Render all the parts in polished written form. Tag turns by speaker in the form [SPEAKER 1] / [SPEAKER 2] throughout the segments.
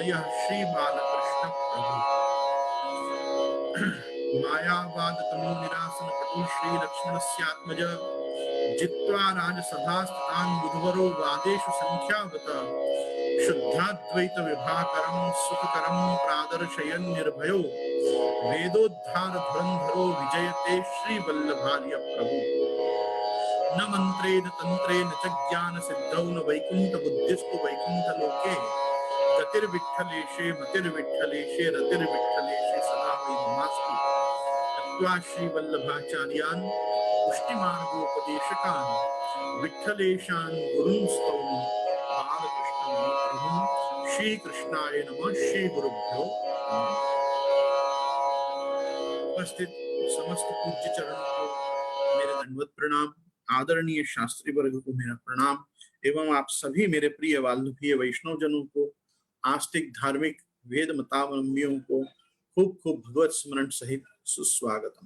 [SPEAKER 1] जय श्री बालकृष्ण प्रभु। मायावाद तमो निरासन पटु श्री लक्ष्मणस्यात्मज जित्वा राजसभास्थितान् बुधवरो वादेषु संख्यावत शुद्धाद्वैत विभाकरं सुखकरं प्रादर्शयन् निर्भयो वेदोद्धार धुरंधरो विजयते श्री वल्लभार्य प्रभु। न मंत्रेण तंत्रेण च ज्ञान सिद्धौ न वैकुंठ बुद्धिस्तु वैकुंठ लोके गतिर्विठ्ठलेशे मतिर्विठ्ठलेशे रतिर्विठ्ठलेशे सदा वै नमास्तु। तत्वा श्री वल्लभाचार्यान् पुष्टिमार्गोपदेशकान् विठ्ठलेशान् गुरून् स्तौमि बालकृष्णं प्रभुं। श्री कृष्णाय नमः। श्री गुरुभ्यो नमः। उपस्थित समस्त पूज्य चरणों को मेरे दंडवत प्रणाम। आदरणीय शास्त्री वर्ग को मेरा प्रणाम एवं आप सभी मेरे प्रिय वाल्मीकि वैष्णव जनों को, आस्तिक धार्मिक वेद मतावलंबियों को खूब खूब भगवत स्मरण सहित सुस्वागतम।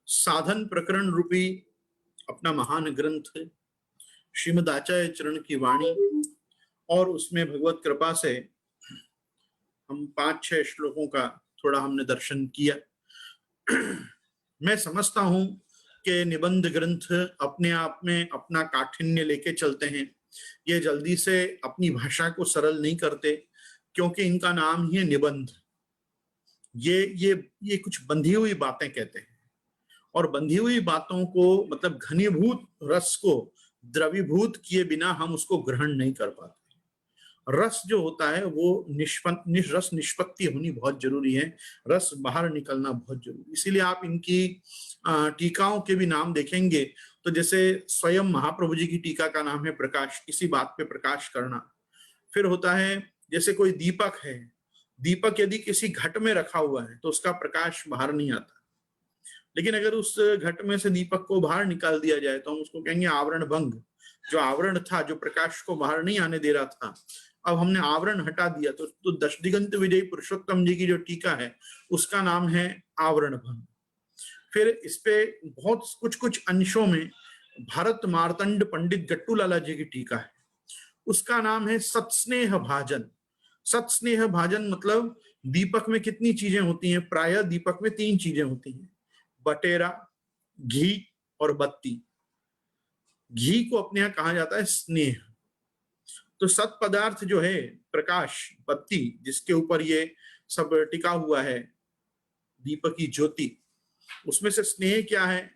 [SPEAKER 1] साधन प्रकरण रूपी अपना महान ग्रंथ श्रीमद् आचार्य चरण की वाणी और उसमें भगवत कृपा से हम 5-6 श्लोकों का थोड़ा हमने दर्शन किया। मैं समझता हूं कि निबंध ग्रंथ अपने आप में अपना काठिन्य लेके चलते हैं। ये जल्दी से अपनी भाषा को सरल नहीं करते क्योंकि इनका नाम ही है निबंध। ये कुछ बंधी हुई बातें कहते हैं और बंधी हुई बातों को मतलब घनीभूत रस को द्रवीभूत किए बिना हम उसको ग्रहण नहीं कर पाते। रस जो होता है वो रस निष्पत्ति होनी बहुत जरूरी है, रस बाहर निकलना बहुत जरूरी। इसीलिए आप इनकी टीकाओं के भी नाम देखेंगे तो जैसे स्वयं महाप्रभु जी की टीका का नाम है प्रकाश, किसी बात पे प्रकाश करना। फिर होता है जैसे कोई दीपक है, दीपक यदि किसी घट में रखा हुआ है तो उसका प्रकाश बाहर नहीं आता, लेकिन अगर उस घट में से दीपक को बाहर निकाल दिया जाए तो हम उसको कहेंगे आवरण भंग। जो आवरण था, जो प्रकाश को बाहर नहीं आने दे रहा था, अब हमने आवरण हटा दिया। तो दशदिगंत विजयी पुरुषोत्तम जी की जो टीका है उसका नाम है आवरण भंग। फिर इस पे बहुत कुछ अंशों में भारत मार्तंड पंडित गट्टू लाला जी की टीका है, उसका नाम है सत्स्नेह भाजन। सत्स्नेह भाजन मतलब दीपक में कितनी चीजें होती हैं? प्रायः दीपक में 3 चीजें होती हैं, बटेरा, घी और बत्ती। घी को अपने यहाँ कहा जाता है स्नेह। तो सत पदार्थ जो है प्रकाश, बत्ती, जिसके ऊपर ये सब टिका हुआ है दीपक की ज्योति, उसमें से स्नेह क्या है,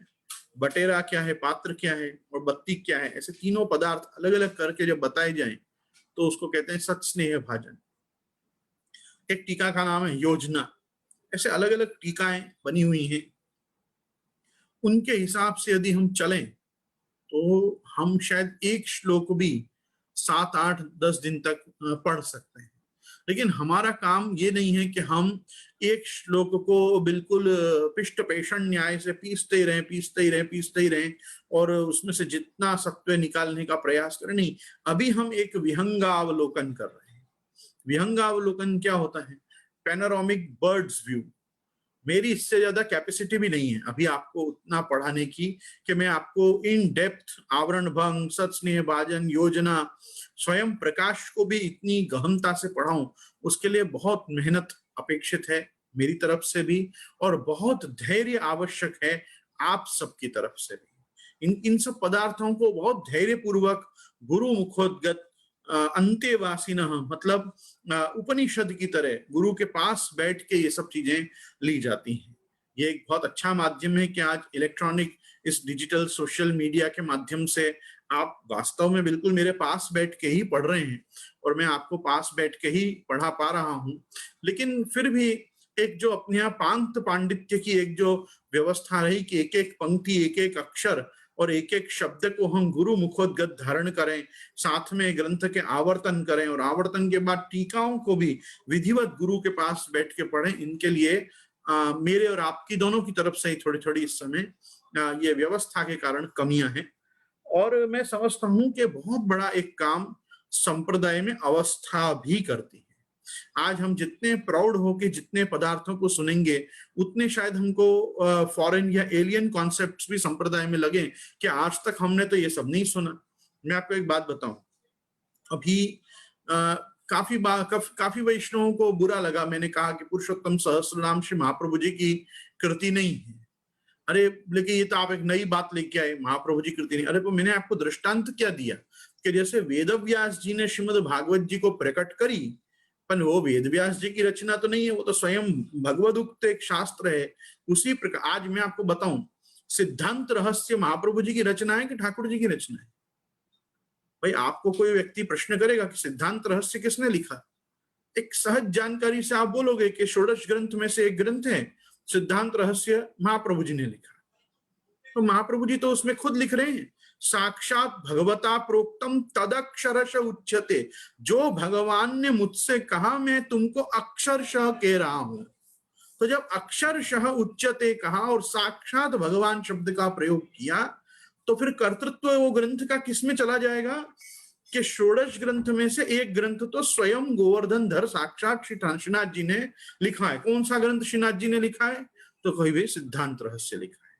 [SPEAKER 1] बटेरा क्या है, पात्र क्या है और बत्ती क्या है, ऐसे तीनों पदार्थ अलग अलग करके जब बताए जाएं तो उसको कहते हैं सत स्नेह भाजन। एक टीका का नाम है योजना। ऐसे अलग अलग टीकाएं बनी हुई हैं। उनके हिसाब से यदि हम चलें तो हम शायद एक श्लोक भी 7, 8, 10 दिन तक पढ़ सकते हैं। लेकिन हमारा काम ये नहीं है कि हम एक श्लोक को बिल्कुल पिष्ट पेषण न्याय से पीसते ही रहें और उसमें से जितना सत्व निकालने का प्रयास करें। नहीं, अभी हम एक विहंगावलोकन कर रहे हैं। विहंगावलोकन क्या होता है? Panoramic birds view. मेरी इससे ज्यादा कैपेसिटी भी नहीं है अभी आपको उतना पढ़ाने की कि मैं आपको इन डेप्थ आवरण भंग, सत्स्नेह भाजन, योजना, स्वयं प्रकाश को भी इतनी गहनता से पढ़ाऊं। उसके लिए बहुत मेहनत अपेक्षित है मेरी तरफ से भी और बहुत धैर्य आवश्यक है आप सबकी तरफ से भी। इन सब पदार्थों को बहुत धैर्य पूर्वक गुरु मुखोद्गत अंत्यवासिनः मतलब उपनिषद की तरह गुरु के पास बैठ के ये सब चीजें ली जाती हैं। ये एक बहुत अच्छा माध्यम है कि आज इलेक्ट्रॉनिक इस डिजिटल सोशल मीडिया के माध्यम से आप वास्तव में बिल्कुल मेरे पास बैठ के ही पढ़ रहे हैं और मैं आपको पास बैठ के ही पढ़ा पा रहा हूं। लेकिन फिर भी एक जो अपने यहाँ पांत पांडित्य की एक जो व्यवस्था रही कि एक एक पंक्ति, एक एक अक्षर और एक एक शब्द को हम गुरु मुखोद्गत धारण करें, साथ में ग्रंथ के आवर्तन करें और आवर्तन के बाद टीकाओं को भी विधिवत गुरु के पास बैठ के पढ़ें। इनके लिए मेरे और आपकी दोनों की तरफ से ही थोड़ी थोड़ी इस समय ये व्यवस्था के कारण कमियां हैं। और मैं समझता हूं कि बहुत बड़ा एक काम संप्रदाय में अवस्था भी करती है। आज हम जितने प्राउड होके जितने पदार्थों को सुनेंगे उतने शायद हमको फॉरेन या एलियन कॉन्सेप्ट्स भी संप्रदाय में लगे कि आज तक हमने तो ये सब नहीं सुना। मैं आपको एक बात बताऊं, अभी काफी वैष्णवों को बुरा लगा, मैंने कहा कि पुरुषोत्तम सहस्त्रनाम श्री महाप्रभु जी की कृति नहीं है। अरे लेकिन ये तो आप एक नई बात लेके आए, महाप्रभु जी कृति नहीं। अरे तो मैंने आपको दृष्टांत क्या दिया कि जैसे वेदव्यास जी ने श्रीमद् भागवत जी को प्रकट करी, पर वो वेदव्यास जी की रचना तो नहीं है, वो तो स्वयं भगवदुक्त एक शास्त्र है। उसी प्रकार आज मैं आपको बताऊं, सिद्धांत रहस्य महाप्रभु जी की रचना है कि ठाकुर जी की रचना है? भाई आपको कोई व्यक्ति प्रश्न करेगा कि सिद्धांत रहस्य किसने लिखा, एक सहज जानकारी से आप बोलोगे कि षोडश ग्रंथ में से एक ग्रंथ है सिद्धांत रहस्य, महाप्रभु जी ने लिखा। तो महाप्रभु जी तो उसमें खुद लिख रहे हैं, साक्षात भगवता प्रोक्तम तदक्षरश उच्यते, जो भगवान ने मुझसे कहा मैं तुमको अक्षरशः कह रहा हूं। तो जब अक्षरशः उच्यते कहा और साक्षात भगवान शब्द का प्रयोग किया, तो फिर कर्तृत्व वो ग्रंथ का किसमें चला जाएगा कि षोडश ग्रंथ में से एक ग्रंथ तो स्वयं गोवर्धन धर साक्षात श्री श्रीनाथ जी ने लिखा है। कौन सा ग्रंथ श्रीनाथ जी ने लिखा है? तो कोई भी सिद्धांत रहस्य लिखा है।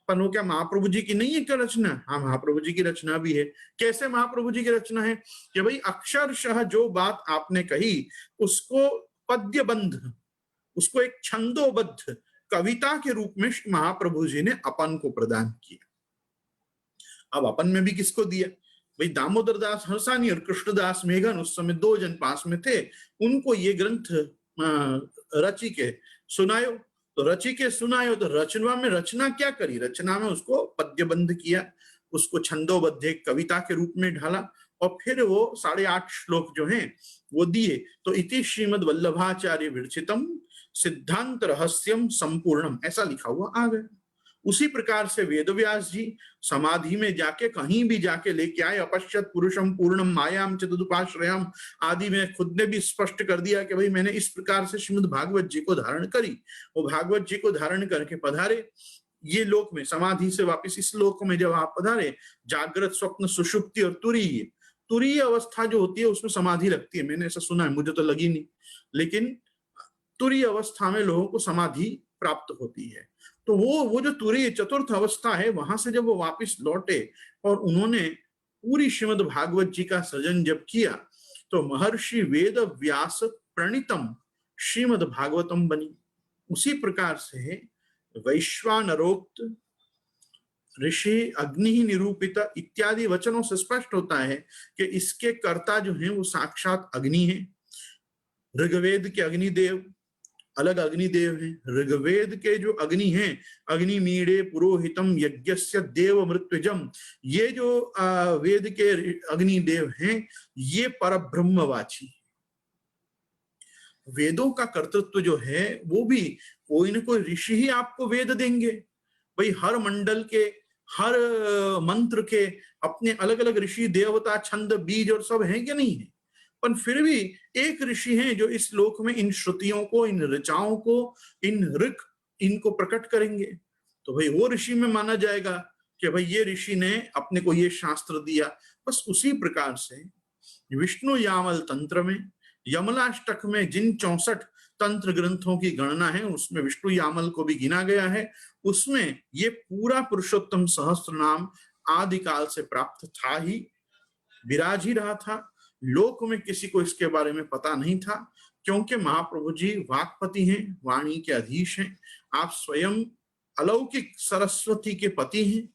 [SPEAKER 1] पर वो क्या महाप्रभु जी की नहीं है क्या रचना? हाँ, महाप्रभु जी की रचना भी है। कैसे महाप्रभु जी की रचना है कि भाई अक्षरशः जो बात आपने कही उसको पद्यबंध, उसको एक छंदोबद्ध कविता के रूप में महाप्रभु जी ने अपन को प्रदान किया। अब अपन में भी किसको दिया? भाई दामोदर दास हंसानी और कृष्णदास मेघन उस समय दो जन पास में थे, उनको ये ग्रंथ रची के सुनायो। तो रची के सुनायो तो रचना में रचना क्या करी? रचना में उसको पद्यबंध किया, उसको छंदोबद्ध कविता के रूप में ढाला, और फिर वो 8.5 श्लोक जो हैं वो दिए। तो इति श्रीमद् वल्लभाचार्य विरचितम सिद्धांत रहस्यम संपूर्णम, ऐसा लिखा हुआ आ गया। उसी प्रकार से वेदव्यास जी समाधि में जाके कहीं भी जाके लेके आए, अपश्यत पुरुषम पूर्णम मायाम च तदुपाश्रयम आदि में खुद ने भी स्पष्ट कर दिया कि भाई मैंने इस प्रकार से श्रीमद् भागवत जी को धारण करी। वो भागवत जी को धारण करके पधारे ये लोक में, समाधि से वापिस इस लोक में जब आप पधारे, जागृत स्वप्न सुषुप्ति और तुरीय अवस्था जो होती है उसमें समाधि लगती है। मैंने ऐसा सुना है, मुझे तो लगी नहीं, लेकिन तुरीय अवस्था में लोगों को समाधि प्राप्त होती है। तो वो जो तुरीय चतुर्थ अवस्था है, वहां से जब वो वापिस लौटे और उन्होंने पूरी श्रीमद् भागवत जी का सृजन जब किया, तो महर्षि वेद व्यास प्रणीतम श्रीमद् भागवतम बनी। उसी प्रकार से वैश्वानरोक्त, ऋषि, अग्नि निरूपित इत्यादि वचनों से स्पष्ट होता है कि इसके कर्ता जो हैं वो साक्षात अग्नि है। ऋग्वेद के अग्निदेव अलग अग्निदेव हैं। ऋग्वेद के जो अग्नि हैं, अग्नि मीड़े पुरोहितम यज्ञस्य देव मृत्युजम, ये जो वेद के अग्निदेव हैं ये परब्रह्मवाची। वेदों का कर्तृत्व जो है वो भी कोई न कोई ऋषि ही आपको वेद देंगे। भाई हर मंडल के, हर मंत्र के अपने अलग अलग ऋषि, देवता, छंद, बीज और सब हैं कि नहीं है? पर फिर भी एक ऋषि हैं जो इस लोक में इन श्रुतियों को, इन ऋचाओं को, इन ऋक इनको प्रकट करेंगे। तो भाई वो ऋषि में माना जाएगा कि भाई ये ऋषि ने अपने को ये शास्त्र दिया। बस उसी प्रकार से विष्णु यामल तंत्र में, यमलाष्टक में जिन 64 तंत्र ग्रंथों की गणना है उसमें विष्णु यामल को भी गिना गया है। उसमें ये पूरा पुरुषोत्तम सहस्त्र नाम आदिकाल से प्राप्त था ही, विराज ही रहा था। लोक में किसी को इसके बारे में पता नहीं था, क्योंकि महाप्रभु जी वाक्पति हैं, वाणी के अधीश हैं। आप स्वयं अलौकिक सरस्वती के पति हैं।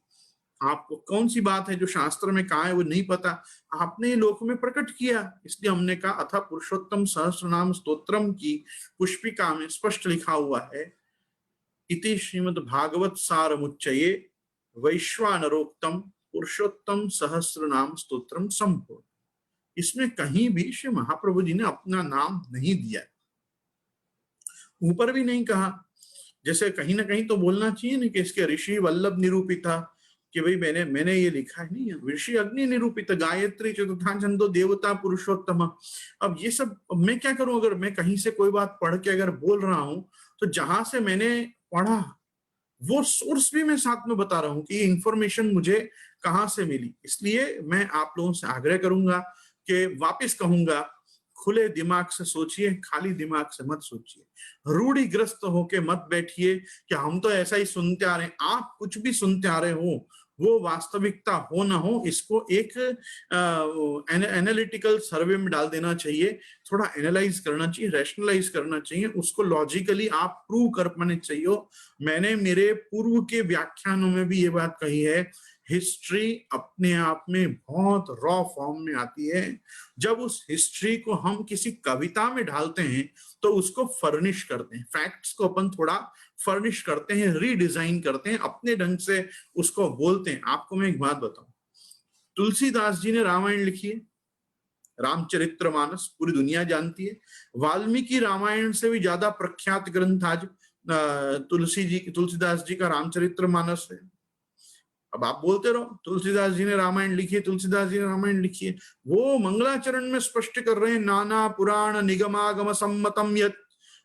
[SPEAKER 1] आपको कौन सी बात है जो शास्त्र में कहा है वो नहीं पता, आपने लोक में प्रकट किया। इसलिए हमने कहा अथा पुरुषोत्तम सहस्रनाम स्तोत्रम की पुष्पिका में स्पष्ट लिखा हुआ है, इति श्रीमद् भागवत सारमुच्चये वैश्वानरोक्तम पुरुषोत्तम सहस्रनाम स्तोत्रम संपूर्ण। इसमें कहीं भी श्री महाप्रभु जी ने अपना नाम नहीं दिया, ऊपर भी नहीं कहा। जैसे कहीं ना कहीं तो बोलना चाहिए ना कि इसके ऋषि वल्लभ निरूपिता, कि भाई मैंने ये लिखा है, नहीं है। ऋषि अग्नि निरूपित, गायत्री चतुर्था छंदो देवता पुरुषोत्तम। अब ये सब मैं क्या करूं? अगर मैं कहीं से कोई बात पढ़ के अगर बोल रहा हूं तो जहां से मैंने पढ़ा वो सोर्स भी मैं साथ में बता रहा हूं कि ये इंफॉर्मेशन मुझे कहां से मिली। इसलिए मैं आप लोगों से आग्रह करूंगा कि वापिस कहूंगा, खुले दिमाग से सोचिए, खाली दिमाग से मत सोचिए। रूढ़िग्रस्त होके मत बैठिए कि हम तो ऐसा ही सुनते आ रहे हैं। आप कुछ भी सुनते आ रहे हो वो वास्तविकता हो ना हो, इसको एक एनालिटिकल सर्वे में डाल देना चाहिए, थोड़ा एनालाइज करना चाहिए, रैशनलाइज करना चाहिए, उसको लॉजिकली आप प्रूव कर पाने चाहिए। मैंने मेरे पूर्व के व्याख्यानों में भी ये बात कही है, हिस्ट्री अपने आप में बहुत रॉ फॉर्म में आती है। जब उस हिस्ट्री को हम किसी कविता में ढालते हैं तो उसको फर्निश करते हैं, फैक्ट्स को अपन थोड़ा फर्निश करते हैं, रीडिजाइन करते हैं, अपने ढंग से उसको बोलते हैं। आपको मैं एक बात बताऊं, तुलसीदास जी ने रामायण लिखी है, रामचरितमानस पूरी दुनिया जानती है। वाल्मीकि रामायण से भी ज्यादा प्रख्यात ग्रंथ आज तुलसीदास जी का रामचरितमानस है। अब आप बोलते रहो तुलसीदास जी ने रामायण लिखी है, तुलसीदास जी ने रामायण लिखी है, वो मंगलाचरण में स्पष्ट कर रहे हैं, नाना पुराण निगमागम सम्मतम यत्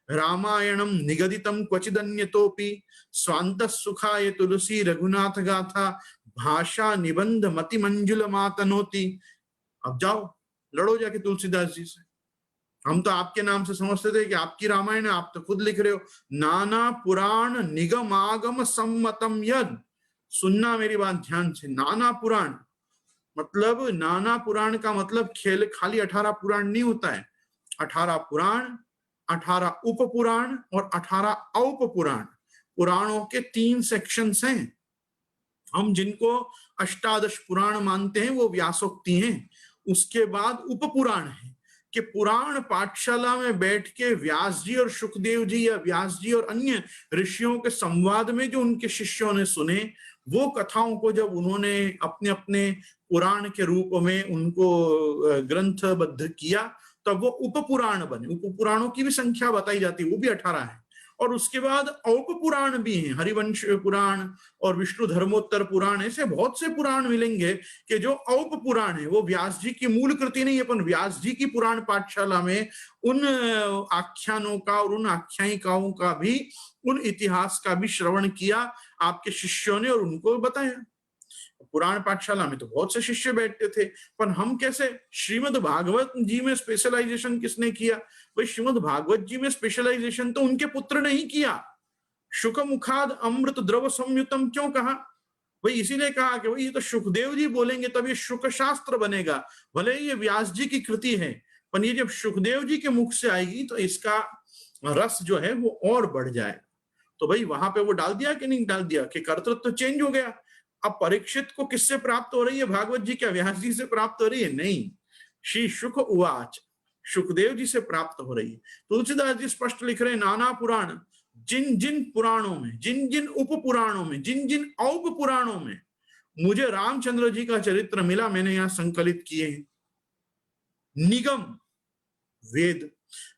[SPEAKER 1] रामायणम निगदितम क्वचिदन्यतोपि स्वांत सुखाय तुलसी रघुनाथ गाथा भाषा निबंध मति मंजुल मातनोति। अब जाओ लड़ो जाके तुलसीदास जी से। हम तो आपके नाम से समझते थे कि आपकी रामायण है, आप तो खुद लिख रहे हो, नाना पुराण निगमागम सम्मतम यद। सुनना मेरी बात ध्यान से, नाना पुराण मतलब, नाना पुराण का मतलब खेल खाली 18 पुराण नहीं होता है। 18 पुराण, 18 उप पुराण और 18 औप पुराण, पुराणों के 3 सेक्शंस हैं। हम जिनको अष्टादश पुराण मानते हैं वो व्यासोक्ति हैं। उसके बाद उप पुराण है कि पुराण पाठशाला में बैठ के व्यास जी और सुखदेव जी या व्यास जी और अन्य ऋषियों के संवाद में जो उनके शिष्यों ने सुने, वो कथाओं को जब उन्होंने अपने अपने पुराण के रूप में उनको ग्रंथबद्ध किया, तब वो उप पुराण बने। उप पुराणों की भी संख्या बताई जाती है, वो भी 18 है। और उसके बाद औप पुराण भी हैं, हरिवंश पुराण और विष्णु धर्मोत्तर पुराण, ऐसे बहुत से पुराण मिलेंगे कि जो औप पुराण है, वो व्यास जी की मूल कृति नहीं है, पर व्यास जी की पुराण पाठशाला में उन आख्यानों का और उन आख्यायिकाओं का भी, उन इतिहास का भी श्रवण किया आपके शिष्यों ने और उनको बताया। पुराण पाठशाला में तो बहुत से शिष्य बैठते थे, पर हम कैसे, श्रीमद् भागवत जी में स्पेशलाइजेशन किसने किया? भाई श्रीमद् भागवत जी में स्पेशलाइजेशन तो उनके पुत्र ने ही किया। शुक मुखाद अमृत द्रव संयुतम क्यों कहा? भाई इसीलिए कहा कि भाई ये तो सुखदेव जी बोलेंगे तब ये शुक शास्त्र बनेगा। भले ये व्यास जी की कृति है, पर ये जब सुखदेव जी के मुख से आएगी तो इसका रस जो है वो और बढ़ जाए। तो भाई वहां पे वो डाल दिया कि नहीं डाल दिया कि कर्तृत्व तो चेंज हो गया। अब परीक्षित को किससे प्राप्त हो रही है भागवत जी? क्या व्यास जी से प्राप्त हो रही है? नहीं, श्री शुक उवाच, सुखदेव जी से प्राप्त हो रही है। तुलसीदास जी स्पष्ट लिख रहे हैं, नाना पुराण, जिन जिन पुराणों में, जिन जिन उप पुराणों में, जिन जिन औप पुराणों में मुझे रामचंद्र जी का चरित्र मिला, मैंने यहां संकलित किए हैं। निगम वेद,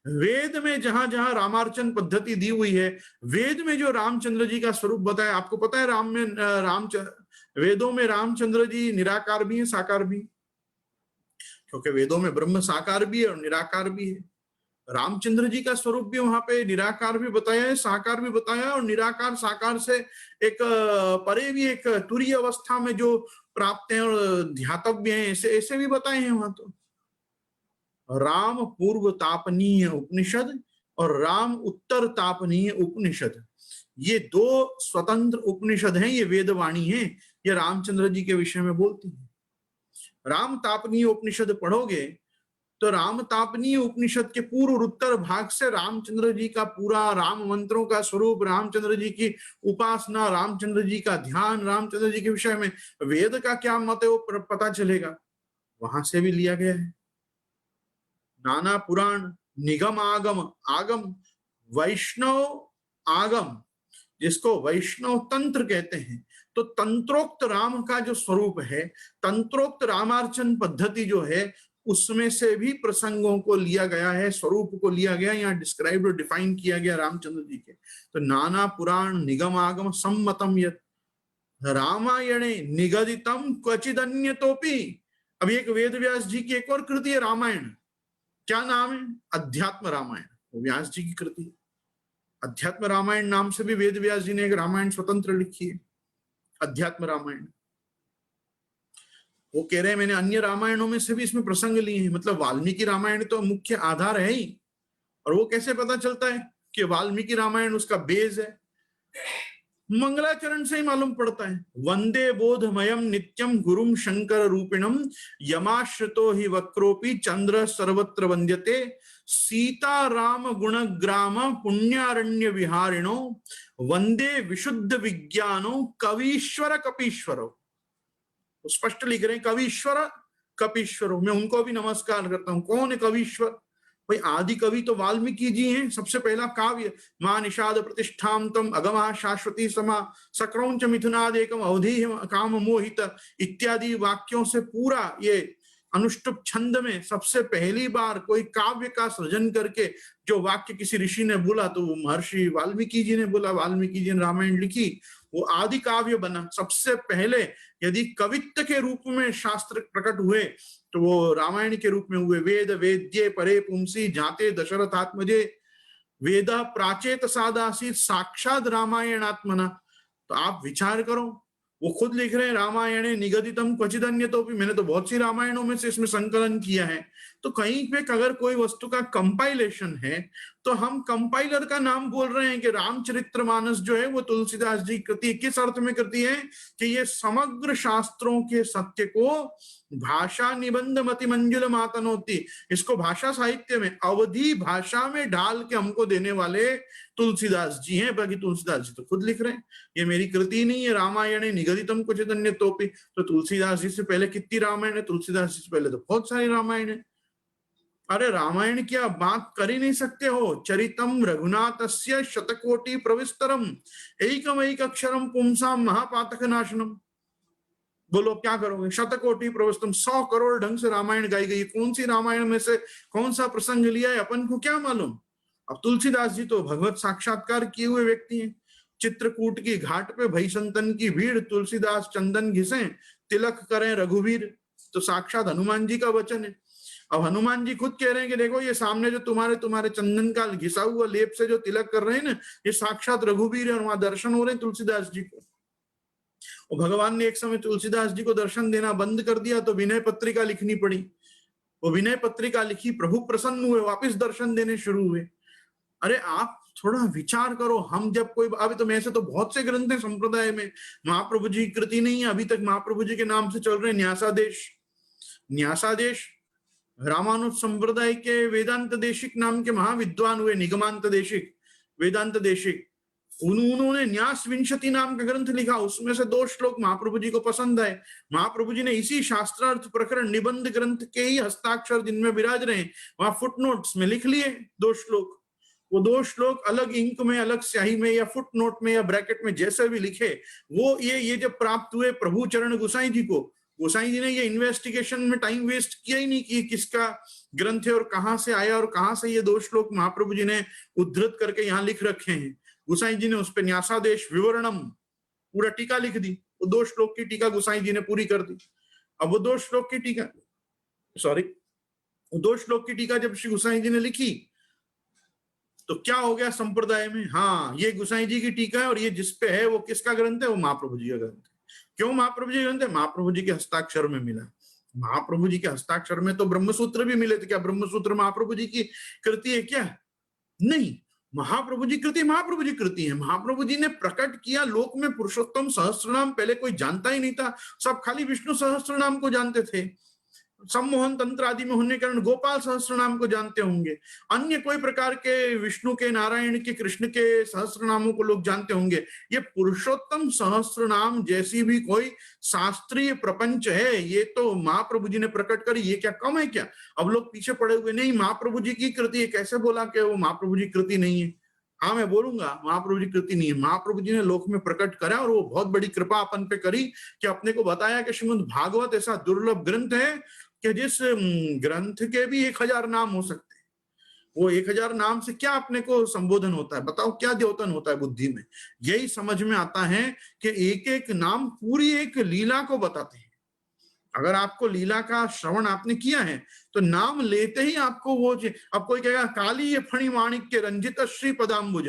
[SPEAKER 1] वेद में जहां जहां रामार्चन पद्धति दी हुई है, वेद में जो रामचंद्र जी का स्वरूप बताया, आपको पता है राम में वेदों में रामचंद्र जी निराकार भी है, साकार भी, क्योंकि वेदों में ब्रह्म साकार भी है और निराकार भी है। रामचंद्र जी का स्वरूप भी वहां पे निराकार भी बताया है, साकार भी बताया है, और निराकार साकार से एक परे भी एक तुरीय अवस्था में जो प्राप्त है और ध्यातव्य है, ऐसे ऐसे भी बताए हैं वहां। तो राम पूर्व तापनीय उपनिषद और राम उत्तर तापनीय उपनिषद, ये 2 स्वतंत्र उपनिषद हैं, ये वेदवाणी है, ये रामचंद्र जी के विषय में बोलती है। राम तापनीय उपनिषद पढ़ोगे तो राम तापनीय उपनिषद के पूर्व और उत्तर भाग से रामचंद्र जी का पूरा राम मंत्रों का स्वरूप, रामचंद्र जी की उपासना, रामचंद्र जी का ध्यान, रामचंद्र जी के विषय में वेद का क्या मत है वो पता चलेगा। वहां से भी लिया गया है। नाना पुराण निगम आगम, आगम वैष्णव आगम, जिसको वैष्णव तंत्र कहते हैं। तो तंत्रोक्त राम का जो स्वरूप है, तंत्रोक्त रामार्चन पद्धति जो है, उसमें से भी प्रसंगों को लिया गया है, स्वरूप को लिया गया, यहाँ डिस्क्राइब और डिफाइन किया गया रामचंद्र जी के। तो नाना पुराण निगम आगम सम्मतम यत् रामायणे निगदितम क्वचिदन्यतोपि। अब एक वेद व्यास जी की एक और कृति है रामायण, क्या नाम है? अध्यात्म रामायण, वो व्यास जी की कृति है। अध्यात्म रामायण नाम से भी वेद व्यास जी ने एक रामायण स्वतंत्र लिखी है, अध्यात्म रामायण। वो कह रहे हैं मैंने अन्य रामायणों में से भी इसमें प्रसंग लिए हैं, मतलब वाल्मीकि रामायण तो मुख्य आधार है ही। और वो कैसे पता चलता है कि वाल्मीकि रामायण उसका बेस है? मंगलाचरण से ही मालूम पड़ता है। वंदे बोधमयम नित्यम गुरुम शंकर रूपिणम यमाश्रितो ही वक्रोपि चंद्र सर्वत्र वंद्यते सीता राम गुणग्राम पुण्यारण्य विहारिणो वंदे विशुद्ध विज्ञानो कवीश्वर कपीश्वरो। स्पष्ट लिख रहे हैं कवीश्वर कपीश्वरो। मैं उनको भी नमस्कार करता हूं। कौन है कवीश्वर? भाई आदि कवि तो वाल्मीकि जी हैं। सबसे पहला काव्य मां निषाद प्रतिष्ठाम तम अगमा शाश्वती समा सक्रौंच मिथुनादेकम अवधि काम मोहित इत्यादि वाक्यों से पूरा ये अनुष्टुप छंद में सबसे पहली बार कोई काव्य का सृजन करके जो वाक्य किसी ऋषि ने बोला तो वो महर्षि वाल्मीकि जी ने बोला। वाल्मीकि जी ने रामायण लिखी, वो आदि काव्य बना। सबसे पहले यदि कवित्व के रूप में शास्त्र प्रकट हुए तो वो रामायण के रूप में हुए। वेद वेद्ये परे पुंसी जाते दशरथात्मजे वेद प्राचेत सादासी साक्षात रामायणात्मना। तो आप विचार करो, वो खुद लिख रहे हैं रामायणे निगदितम क्वचिदन्य। तो भी मैंने तो बहुत सी रामायणों में से इसमें संकलन किया है। तो कहीं पे अगर कोई वस्तु का कंपाइलेशन है तो हम कंपाइलर का नाम बोल रहे हैं कि रामचरितमानस जो है वो तुलसीदास जी कृति किस अर्थ में कृति है कि ये समग्र शास्त्रों के सत्य को भाषा निबंध मति मंजुल मातनोती, इसको भाषा साहित्य में अवधि भाषा में ढाल के हमको देने वाले तुलसीदास जी हैं। बाकी तुलसीदास जी तो खुद लिख रहे हैं ये मेरी कृति नहीं है, रामायण निगदितम कुछ अन्य तोपी। तो तुलसीदास जी से पहले कितनी रामायण है? तुलसीदास जी से पहले तो बहुत सारी रामायण है। अरे रामायण की आप बात कर ही नहीं सकते हो। चरितम रघुनाथस्य शतकोटि प्रविस्तरम एकम एक अक्षरम पुंसाम महापातक नाशनम। बोलो क्या करोगे? शतकोटि प्रविस्तरम, 100 करोड़ ढंग से रामायण गाई गई। कौन सी रामायण में से कौन सा प्रसंग लिया है अपन को क्या मालूम। अब तुलसीदास जी तो भगवत साक्षात्कार किए हुए व्यक्ति हैं। चित्रकूट की घाट पे भई संतन की भीड़, तुलसीदास चंदन घिसे तिलक करें रघुवीर। तो साक्षात हनुमान जी का वचन है। अब हनुमान जी खुद कह रहे हैं कि देखो ये सामने जो तुम्हारे चंदन का घिसा हुआ लेप से जो तिलक कर रहे हैं ना, ये साक्षात रघुवीर है। और वहां दर्शन हो रहे हैं तुलसीदास जी को। और भगवान ने एक समय तुलसीदास जी को दर्शन देना बंद कर दिया तो विनय पत्रिका लिखनी पड़ी। वो विनय पत्रिका लिखी, प्रभु प्रसन्न हुए, वापिस दर्शन देने शुरू हुए। अरे आप थोड़ा विचार करो। हम जब कोई अभी तो में से तो बहुत से ग्रंथ है संप्रदाय में, महाप्रभु जी की कृति नहीं है अभी तक। महाप्रभु जी के नाम से चल रहे न्यासादेश। न्यासादेश रामानुज संप्रदाय के वेदांत देशिक नाम के महाविद्वान हुए, निगमांत देशिक वेदांत देशिक। उन्होंने न्यास विंशति नाम का ग्रंथ लिखा। उसमें से 2 श्लोक महाप्रभु जी को पसंद आए। महाप्रभु जी ने इसी शास्त्रार्थ प्रकरण निबंध ग्रंथ के ही हस्ताक्षर जिनमें विराज रहे वहां फुटनोट्स में लिख लिए 2 श्लोक। वो 2 श्लोक अलग इंक में, अलग स्याही में या फुटनोट में या ब्रैकेट में जैसे भी लिखे, वो ये जब प्राप्त हुए प्रभु चरण गोसाई जी को, गोसाई जी ने ये इन्वेस्टिगेशन में टाइम वेस्ट किया ही नहीं कि किसका ग्रंथ है और कहां से आया और कहां से ये 2 श्लोक महाप्रभु जी ने उद्धृत करके यहाँ लिख रखे हैं। गोसाई जी ने उस पर न्यासादेश विवरणम पूरा टीका लिख दी। वो 2 श्लोक की टीका गोसाई जी ने पूरी कर दी। अब वो 2 श्लोक की टीका, सॉरी, 2 श्लोक की टीका जब श्री गोसाई जी ने लिखी तो क्या हो गया संप्रदाय में, हाँ ये गोसाई जी की टीका है और ये जिसपे है वो किसका ग्रंथ है? वो महाप्रभु जी का ग्रंथ है। क्यों महाप्रभु जी का ग्रंथ है? महाप्रभु जी के हस्ताक्षर में मिला। महाप्रभु जी के हस्ताक्षर में तो ब्रह्मसूत्र भी मिले थे। क्या ब्रह्मसूत्र महाप्रभु जी की कृति है क्या? नहीं, महाप्रभु जी कृति महाप्रभु जी कृति है। महाप्रभु जी ने प्रकट किया लोक में पुरुषोत्तम सहस्त्रनाम। पहले कोई जानता ही नहीं था, सब खाली विष्णु सहस्त्रनाम को जानते थे। सम्मोहन तंत्र आदि में होने के कारण गोपाल सहस्त्र नाम को जानते होंगे। अन्य कोई प्रकार के विष्णु के, नारायण के, कृष्ण के सहस्त्र नामों को लोग जानते होंगे। ये पुरुषोत्तम सहस्त्र नाम जैसी भी कोई शास्त्रीय प्रपंच है ये तो महाप्रभु जी ने प्रकट करी। ये क्या कम है क्या? अब लोग पीछे पड़े हुए, नहीं महाप्रभु जी की कृति है। कैसे बोला कि वो महाप्रभु जी कृति नहीं है? हाँ मैं बोलूंगा महाप्रभु जी कृति नहीं है। महाप्रभु जी ने लोक में प्रकट करा और वो बहुत बड़ी कृपा अपन पे करी कि अपने को बताया कि श्रीमद् भागवत ऐसा दुर्लभ ग्रंथ है कि जिस ग्रंथ के भी 1000 नाम हो सकते हैं। वो 1000 नाम से क्या अपने को संबोधन होता है? बताओ क्या द्योतन होता है बुद्धि में? यही समझ में आता है कि एक एक नाम पूरी एक लीला को बताते हैं। अगर आपको लीला का श्रवण आपने किया है तो नाम लेते ही आपको वो, अब कोई कहेगा काली फणी माणिक के रंजित श्री पदाम्बुज,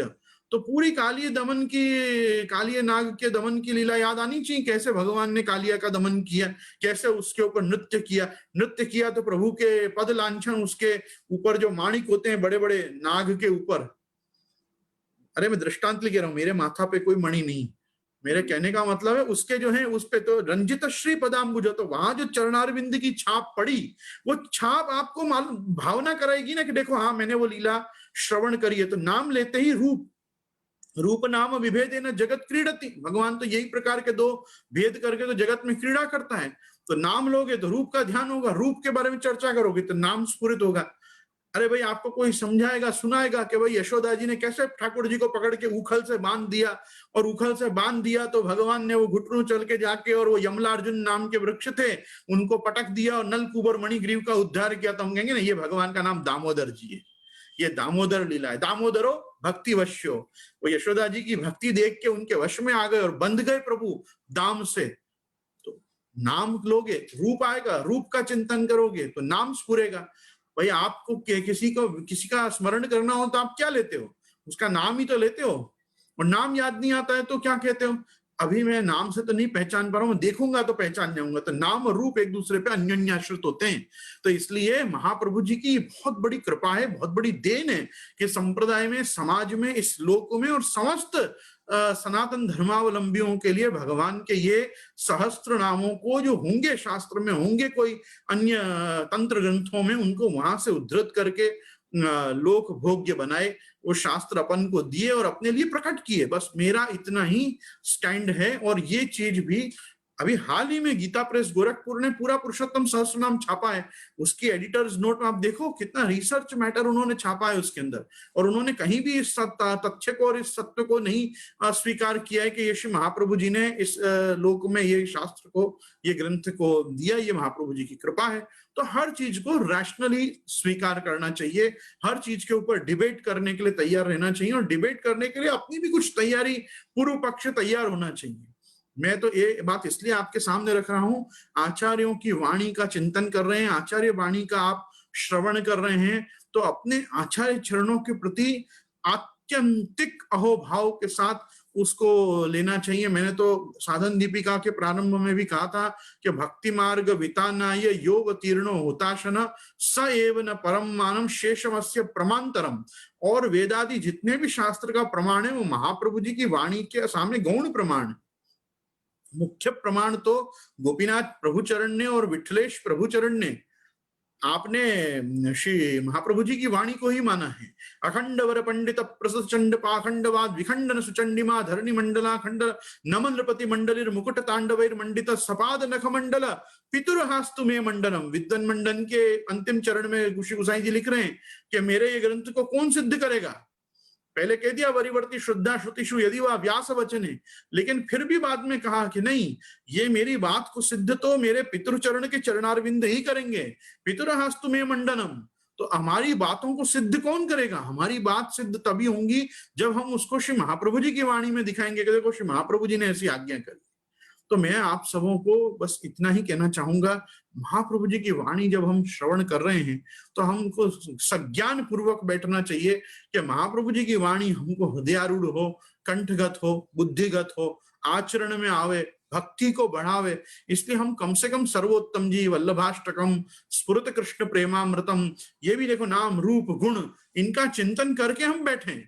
[SPEAKER 1] तो पूरी कालिय दमन की, कालिय नाग के दमन की लीला याद आनी चाहिए। कैसे भगवान ने कालिया का दमन किया, कैसे उसके ऊपर नृत्य किया तो प्रभु के पद लांछन, उसके ऊपर जो माणिक होते हैं बड़े बड़े नाग के ऊपर। अरे मैं दृष्टांत लेके रहा हूं, मेरे माथा पे कोई मणि नहीं, मेरे कहने का मतलब है उसके जो है उस पे तो रंजित श्री पदाम्बुज, तो वहां जो चरणारविंद की छाप पड़ी, वो छाप आपको मालूम भावना कराएगी ना कि देखो हाँ मैंने वो लीला श्रवण करी है। तो नाम लेते ही रूप, रूप नाम विभेदेन जगत क्रीडति, भगवान तो यही प्रकार के दो भेद करके तो जगत में क्रीड़ा करता है। तो नाम लोगे तो रूप का ध्यान होगा, रूप के बारे में चर्चा करोगे तो नाम स्फुरित होगा। अरे भाई आपको कोई समझाएगा सुनाएगा कि भाई यशोदा जी ने कैसे ठाकुर जी को पकड़ के उखल से बांध दिया, और उखल से बांध दिया तो भगवान ने वो घुटनों चल के जाके और वो यमलार्जुन नाम के वृक्ष थे उनको पटक दिया और नलकूबर मणिग्रीव का उद्धार किया। तो हम कहेंगे ना ये भगवान का नाम दामोदर जी है, ये दामोदर लीला है। दामोदरो भक्ति वश्यो, वो यशोदा जी की भक्ति देख के उनके वश में आ गए और बंध गए प्रभु दाम से। तो नाम लोगे रूप आएगा, रूप का चिंतन करोगे तो नाम स्फुरेगा। भाई आपको किसी का स्मरण करना हो तो आप क्या लेते हो, उसका नाम ही तो लेते हो। और नाम याद नहीं आता है तो क्या कहते हो, अभी मैं नाम से तो नहीं पहचान पा रहा हूं, देखूंगा तो पहचान जाऊंगा। तो नाम और रूप एक दूसरे पे अन्योन्याश्रित होते हैं। तो इसलिए महाप्रभु जी की बहुत बड़ी कृपा है, बहुत बड़ी देन है कि संप्रदाय में, समाज में, इस लोक में और समस्त सनातन धर्मावलंबियों के लिए भगवान के ये सहस्त्र नामों को जो होंगे शास्त्र में, होंगे कोई अन्य तंत्र ग्रंथों में, उनको वहां से उद्धृत करके लोक भोग्य बनाए, वो शास्त्र अपन को दिए और अपने लिए प्रकट किए। बस मेरा इतना ही स्टैंड है। और ये चीज भी अभी हाल ही में गीता प्रेस गोरखपुर ने पूरा पुरुषोत्तम सहस्त्रनाम छापा है। उसकी एडिटर्स नोट में आप देखो कितना रिसर्च मैटर उन्होंने छापा है उसके अंदर, और उन्होंने कहीं भी इस तथ्य को और इस सत्य को नहीं स्वीकार किया है कि ये श्री महाप्रभु जी ने इस लोक में ये शास्त्र को, ये ग्रंथ को दिया, ये महाप्रभु जी की कृपा है। तो हर चीज को रैशनली स्वीकार करना चाहिए, हर चीज के ऊपर डिबेट करने के लिए तैयार रहना चाहिए, और डिबेट करने के लिए अपनी भी कुछ तैयारी, पूर्व पक्ष तैयार होना चाहिए। मैं तो ये बात इसलिए आपके सामने रख रहा हूं, आचार्यों की वाणी का चिंतन कर रहे हैं, आचार्य वाणी का आप श्रवण कर रहे हैं, तो अपने आचार्य चरणों के प्रति आत्यंतिक अहोभाव के साथ उसको लेना चाहिए। मैंने तो साधन दीपिका के प्रारंभ में भी कहा था कि भक्ति मार्ग वितानाय योग तीर्णो होताशन स एव न परम मानम शेषमस्य प्रमांतरम। और वेदादि जितने भी शास्त्र का प्रमाण है वो महाप्रभु जी की वाणी के सामने गौण प्रमाण। मुख्य प्रमाण तो गोपीनाथ प्रभुचरण ने और विठलेश प्रभुचरण ने, आपने श्री महाप्रभु जी की वाणी को ही माना है। अखंड वर पंडित प्रसचंड पाखंडवाद विखंडन सुचंडिमा धरणी मंडला खंड नमन नृपति मंडलिर मुकुट तांडवैर मंडित सपाद नख मंडल पितुरहास्तु में मंडलम। विद्वन मंडन के अंतिम चरण में गुशी गुसाई जी लिख रहे हैं कि मेरे ये ग्रंथ को कौन सिद्ध करेगा। पहले कह दिया वरिवर्ती शुद्धा श्रुतिषु यदि वह व्यास वचन है, लेकिन फिर भी बाद में कहा कि नहीं, ये मेरी बात को सिद्ध तो मेरे पितृचरण के चरणारविंद ही करेंगे। पितुरहास्तु में मंडनम, तो हमारी बातों को सिद्ध कौन करेगा? हमारी बात सिद्ध तभी होंगी जब हम उसको श्री महाप्रभु जी की वाणी में दिखाएंगे कि देखो श्री महाप्रभु जी ने ऐसी आज्ञा करी। तो मैं आप सबों को बस इतना ही कहना चाहूंगा, महाप्रभु जी की वाणी जब हम श्रवण कर रहे हैं तो हमको सज्ञान पूर्वक बैठना चाहिए कि महाप्रभु जी की वाणी हमको हृदयारूढ़ हो, कंठगत हो, बुद्धिगत हो, आचरण में आवे, भक्ति को बढ़ावे। इसलिए हम कम से कम सर्वोत्तम जी, वल्लभाष्टकम, स्फुरत कृष्ण प्रेमामृतम, ये भी देखो नाम रूप गुण, इनका चिंतन करके हम बैठे,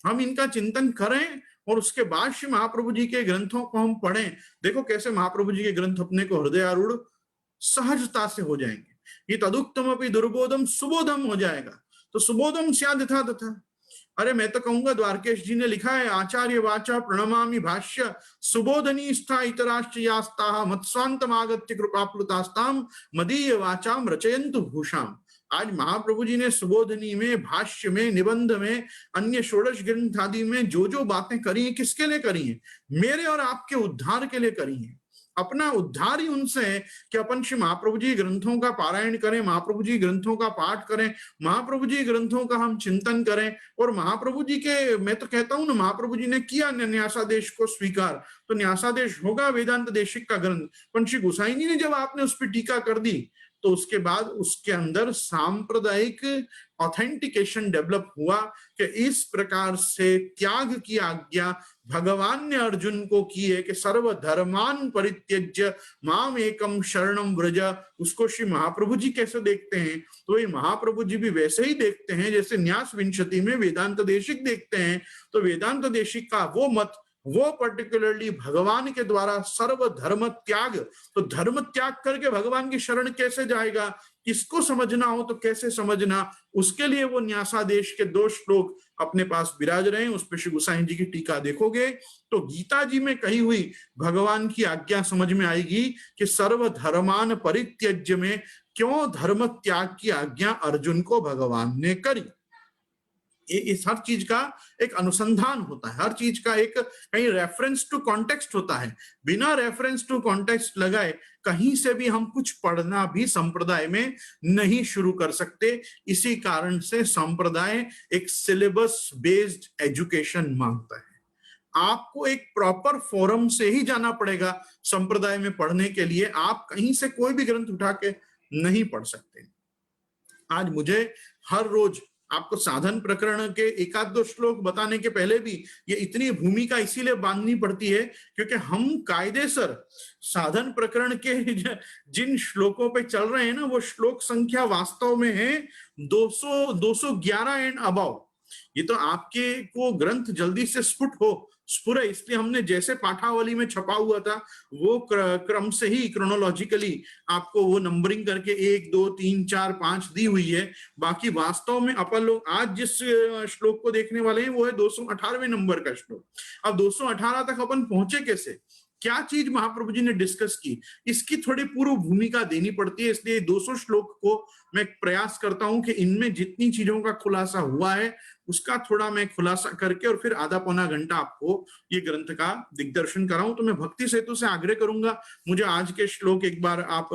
[SPEAKER 1] हम इनका चिंतन करें और उसके बाद श्री महाप्रभु जी के ग्रंथों को हम पढ़ें। देखो कैसे महाप्रभु जी के ग्रंथ अपने को हृदयारूढ़ सहजता से हो जाएंगे। ये तदुक्तम अपनी दुर्बोधम सुबोधम हो जाएगा। तो सुबोधम स्याद् यथा तथा। अरे मैं तो कहूंगा, द्वारकेश जी ने लिखा है, आचार्य वाचा प्रणमामि भाष्य सुबोधनी स्था इतराश्च यास्ताः मत्स्वान्तमागत्य कृपाप्लुतास्ताम मदीय वाचाम रचयन्तु भूषाम। आज महाप्रभु जी ने सुबोधनी में, भाष्य में, निबंध में, अन्य षोडश ग्रंथ आदि में जो जो बातें करी हैं, किसके लिए करी हैं? मेरे और आपके उद्धार के लिए करी हैं। अपना उद्धार ही उनसे है कि अपन श्री महाप्रभु जी ग्रंथों का पारायण करें, महाप्रभु जी ग्रंथों का पाठ करें, महाप्रभु जी ग्रंथों का हम चिंतन करें। और महाप्रभु जी के, मैं तो कहता हूं ना, महाप्रभु जी ने किया न्यासादेश को स्वीकार, तो न्यासादेश होगा वेदांत देशिक का ग्रंथ। पर श्री गोसाई जी ने जब आपने उस पर टीका कर दी तो उसके बाद उसके अंदर सांप्रदायिक ऑथेंटिकेशन डेवलप हुआ कि इस प्रकार से त्याग की आज्ञा भगवान ने अर्जुन को की है कि सर्वधर्मान परित्यज्य माम एकम शरणम व्रज। उसको श्री महाप्रभु जी कैसे देखते हैं? तो ये महाप्रभु जी भी वैसे ही देखते हैं जैसे न्यास विंशति में वेदांत देशिक देखते हैं। तो वेदांत देशिक का वो मत वो पर्टिकुलरली भगवान के द्वारा सर्व धर्म त्याग, तो धर्म त्याग करके भगवान की शरण कैसे जाएगा, किसको समझना हो तो कैसे समझना, उसके लिए वो न्यासादेश के 2 श्लोक अपने पास विराज रहे हैं। उस पर श्री गोसाई जी की टीका देखोगे तो गीता जी में कही हुई भगवान की आज्ञा समझ में आएगी कि सर्व धर्मान परित्यज्य में क्यों धर्म त्याग की आज्ञा अर्जुन को भगवान ने करी। इस हर चीज का एक अनुसंधान होता है, हर चीज का एक कहीं रेफरेंस टू कॉन्टेक्स्ट होता है। बिना रेफरेंस टू कॉन्टेक्स्ट लगाए कहीं से भी हम कुछ पढ़ना भी संप्रदाय में नहीं शुरू कर सकते। इसी कारण से संप्रदाय एक सिलेबस बेस्ड एजुकेशन मांगता है। आपको एक प्रॉपर फोरम से ही जाना पड़ेगा संप्रदाय में पढ़ने के लिए, आप कहीं से कोई भी ग्रंथ उठा के नहीं पढ़ सकते। आज मुझे हर रोज आपको साधन प्रकरण के 1-2 श्लोक बताने के पहले भी ये इतनी भूमिका इसीलिए बांधनी पड़ती है क्योंकि हम कायदेसर साधन प्रकरण के जिन श्लोकों पे चल रहे हैं ना, वो श्लोक संख्या वास्तव में है 211 एंड अबव। ये तो आपके को ग्रंथ जल्दी से स्फुरे, इसलिए हमने जैसे पाठावली में छपा हुआ था वो क्रम से ही क्रोनोलॉजिकली आपको वो नंबरिंग करके 1 2 3 4 5 दी हुई है। बाकी वास्तव में अपन लोग आज जिस श्लोक को देखने वाले हैं वो है 218वें नंबर का श्लोक। अब 218 तक अपन पहुंचे कैसे, क्या चीज महाप्रभु जी ने डिस्कस की, इसकी थोड़ी पूर्व भूमिका देनी पड़ती है। इसलिए 200 श्लोक को मैं प्रयास करता हूं कि इनमें जितनी चीजों का खुलासा हुआ है उसका थोड़ा मैं खुलासा करके और फिर आधा पौना घंटा आपको ये ग्रंथ का दिग्दर्शन कराऊं। तो मैं भक्ति सेतु से आग्रह करूंगा मुझे आज के श्लोक एक बार आप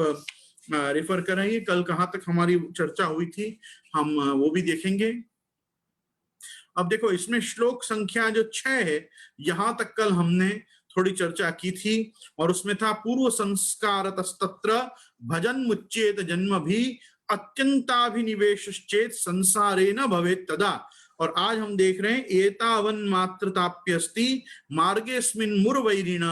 [SPEAKER 1] रेफर कराइए। कल कहां तक हमारी चर्चा हुई थी हम वो भी देखेंगे। अब देखो इसमें श्लोक संख्या जो 6 है, यहां तक कल हमने थोड़ी चर्चा की थी और उसमें था पूर्व संस्कार तस्तत्र भजन मुच्चेत जन्म भी अत्यंताभिनिवेश चेत संसारे न भवेत तदा। और आज हम देख रहे हैं एतावन मात्रताप्यस्ति मार्गेस्मिन मुरवैरिण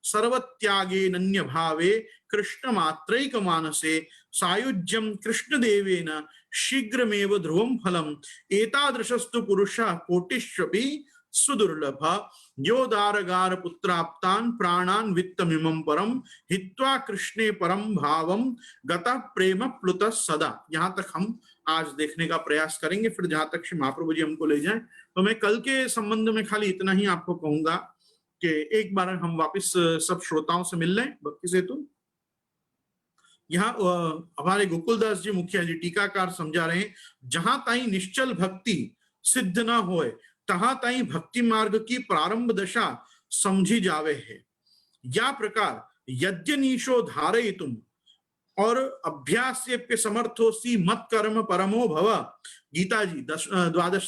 [SPEAKER 1] सर्वत्यागे नन्य भावे कृष्ण मात्रैक मानसे सायुज्यम कृष्ण देवेन शीघ्रमेव ध्रुवम फलम एतादृशस्तु पुरुषः कोटिष्वपि सुदुर्लभ योदारगार पुत्राप्तान प्राणान वित्तमिमं परम हित्वा कृष्णे परम भावम गतः प्रेम प्लुत सदा। यहां तक हम आज देखने का प्रयास करेंगे, फिर जहां तक श्री महाप्रभु जी हमको ले जाएं। तो मैं कल के संबंध में खाली इतना ही आपको कहूंगा कि एक बार हम वापस सब श्रोताओं से मिल लें भक्ति सेतु। यहाँ हमारे गोकुलदास जी मुखिया जी टीकाकार समझा रहे हैं, जहां ताई निश्चल भक्ति सिद्ध न होए तहां ताई भक्ति मार्ग की प्रारंभ दशा समझी जावे है। या प्रकार यज्ञनीशो धारयितुम और अभ्यास्यप्य समर्थोसी मत कर्म परमो भव, गीता जी 12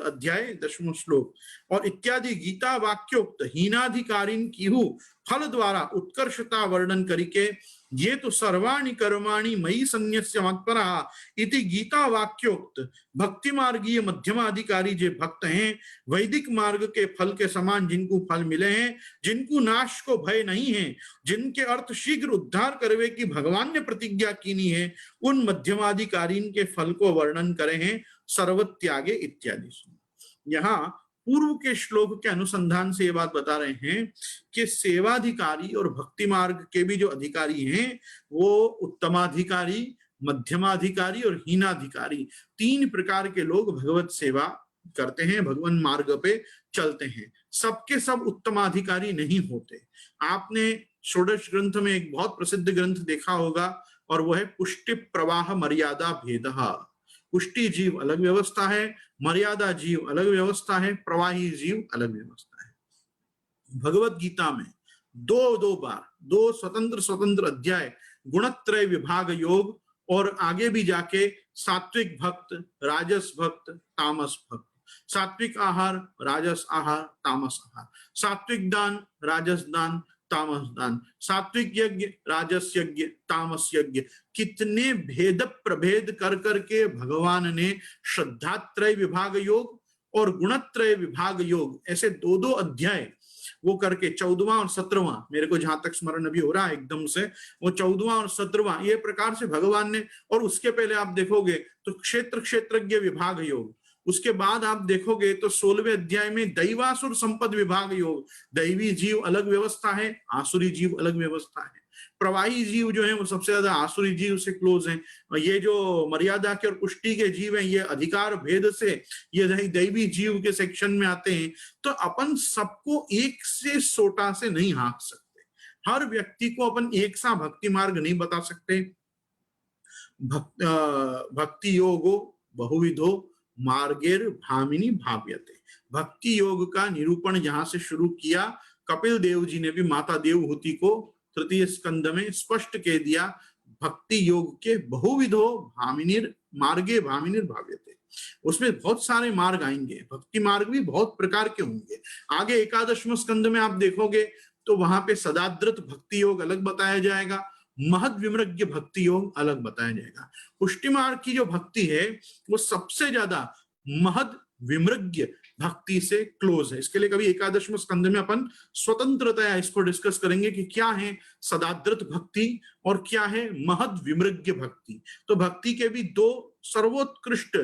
[SPEAKER 1] अध्याय 10वां श्लोक और इत्यादि गीता वाक्योक्त हीनाधिकारीन कीहु फल द्वारा उत्कर्षता वर्णन करिके ये तो सर्वाणि कर्माणि मयि संन्यस्य मत्परः इति गीता वाक्योक्त भक्ति मार्गीय मध्यमाधिकारी जे भक्त हैं, वैदिक मार्ग के फल के समान जिनको फल मिले हैं, जिनको नाश को भय नहीं है, जिनके अर्थ शीघ्र उद्धार करवे की भगवान ने प्रतिज्ञा कीनी है, उन मध्यमाधिकारीन के फल को वर्णन करे हैं सर्वत्यागे इत्यादि। यहाँ पूर्व के श्लोक के अनुसंधान से ये बात बता रहे हैं कि सेवाधिकारी और भक्ति मार्ग के भी जो अधिकारी हैं वो उत्तमाधिकारी, मध्यमाधिकारी और हीनाधिकारी 3 प्रकार के लोग भगवत सेवा करते हैं, भगवान मार्ग पे चलते हैं। सबके सब उत्तमाधिकारी नहीं होते। आपने षोडश ग्रंथ में एक बहुत प्रसिद्ध ग्रंथ देखा होगा और वो है पुष्टि प्रवाह मर्यादा भेदः। पुष्टि जीव अलग व्यवस्था है, मर्यादा जीव अलग व्यवस्था है, प्रवाही जीव अलग व्यवस्था है। भगवत गीता में 2 बार 2 स्वतंत्र अध्याय गुणत्रय विभाग योग और आगे भी जाके सात्विक भक्त, राजस भक्त, तामस भक्त, सात्विक आहार, राजस आहार, तामस आहार, सात्विक दान, राजस दान, तामस दान, सात्विक यज्ञ, राजस यज्ञ, तामस यज्ञ, कितने भेद प्रभेद कर करके भगवान ने श्रद्धात्रय विभाग योग और गुणत्रय विभाग योग ऐसे 2 अध्याय वो करके 14वां और 17वां, मेरे को जहां तक स्मरण अभी हो रहा है एकदम से, वो 14वां और 17वां ये प्रकार से भगवान ने, और उसके पहले आप देखोगे तो क्षेत्रज्ञ विभाग योग, उसके बाद आप देखोगे तो 16वें अध्याय में दैवासुर संपद विभाग योग, दैवी जीव अलग व्यवस्था है, आसुरी जीव अलग व्यवस्था है। प्रवाही जीव जो है वो सबसे ज्यादा आसुरी जीव से क्लोज हैं। ये जो मर्यादा के और पुष्टि के जीव हैं, ये अधिकार भेद से ये दैवी जीव के सेक्शन में आते हैं। तो अपन सबको एक से सोटा से नहीं हाँक सकते, हर व्यक्ति को अपन एक सा भक्ति मार्ग नहीं बता सकते। भक्ति योगो बहुविधो मार्गेर भामिनी भाव्यते। भक्ति योग का निरूपण जहां से शुरू किया कपिल देव जी ने भी माता देवहूति को तृतीय स्कंद में स्पष्ट कह दिया, भक्ति योग के बहुविधो भामिनीर मार्गे भामिनीर भाव्यते। उसमें बहुत सारे मार्ग आएंगे, भक्ति मार्ग भी बहुत प्रकार के होंगे। आगे एकादशम स्कंद में आप देखोगे तो वहां पे सदाद्रत भक्ति योग अलग बताया जाएगा, महद विमृग्य भक्ति योग अलग बताया जाएगा। पुष्टि मार्ग की जो भक्ति है वो सबसे ज्यादा महद विमृग्य भक्ति से क्लोज है। इसके लिए कभी एकादशम स्कंद में अपन स्वतंत्रतया इसको डिस्कस करेंगे कि क्या है सदाद्रत भक्ति और क्या है महद विमृग्य भक्ति। तो भक्ति के भी दो सर्वोत्कृष्ट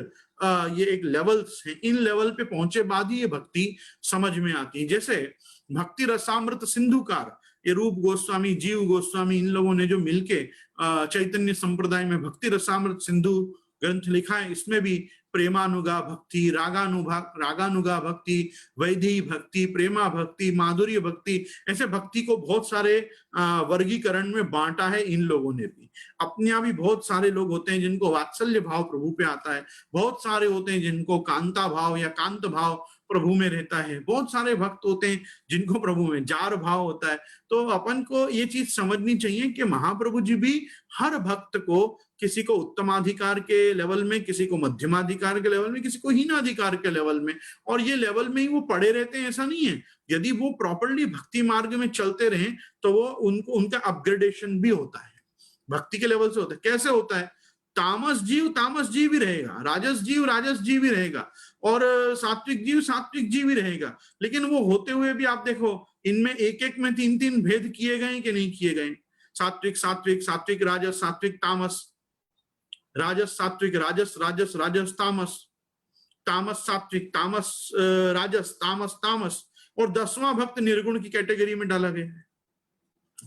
[SPEAKER 1] ये एक लेवल्स हैं, इन लेवल पे पहुंचे बाद ही ये भक्ति समझ में आती है। जैसे भक्ति रसामृत सिंधुकार, ये रूप गोस्वामी, जीव गोस्वामी, इन लोगों ने जो मिलके चैतन्य संप्रदाय में भक्ति रसामृत सिंधु ग्रंथ लिखा है, इसमें भी प्रेमानुगा भक्ति, रागानुगा भक्ति, वैधी भक्ति, प्रेमा भक्ति, माधुर्य भक्ति, ऐसे भक्ति को बहुत सारे वर्गीकरण में बांटा है इन लोगों ने भी। अपने यहाँ भी बहुत सारे लोग होते हैं जिनको वात्सल्य भाव प्रभु पे आता है, बहुत सारे होते हैं जिनको कांता भाव या कांत भाव प्रभु में रहता है, बहुत सारे भक्त होते हैं जिनको प्रभु में जार भाव होता है। तो अपन को ये चीज समझनी चाहिए कि महाप्रभु जी भी हर भक्त को, किसी को उत्तमाधिकार के लेवल में, किसी को मध्यमाधिकार के लेवल में, किसी को हीनाधिकार के लेवल में, और ये लेवल में ही वो पड़े रहते हैं, ऐसा नहीं है। यदि वो प्रॉपरली भक्ति मार्ग में चलते रहें तो वो उनका अपग्रेडेशन भी होता है, भक्ति के लेवल से होता है। कैसे होता है? तामस जीव ही रहेगा, राजस जीव ही रहेगा, और सात्विक जीव ही रहेगा। लेकिन वो होते हुए भी आप देखो इनमें एक एक में 3 भेद किए गए कि नहीं किए गए। सात्विक राजस, सात्विक तामस, राजस सात्विक, राजस तामस सात्विक, तामस राजस, तामस, और 10वां भक्त निर्गुण की कैटेगरी में डाला गया है।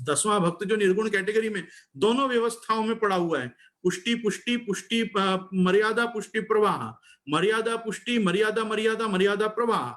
[SPEAKER 1] 10वां भक्त जो निर्गुण कैटेगरी में दोनों व्यवस्थाओं में पड़ा हुआ है, पुष्टि मर्यादा पुष्टि प्रवाह, मर्यादा पुष्टि मर्यादा प्रवाह,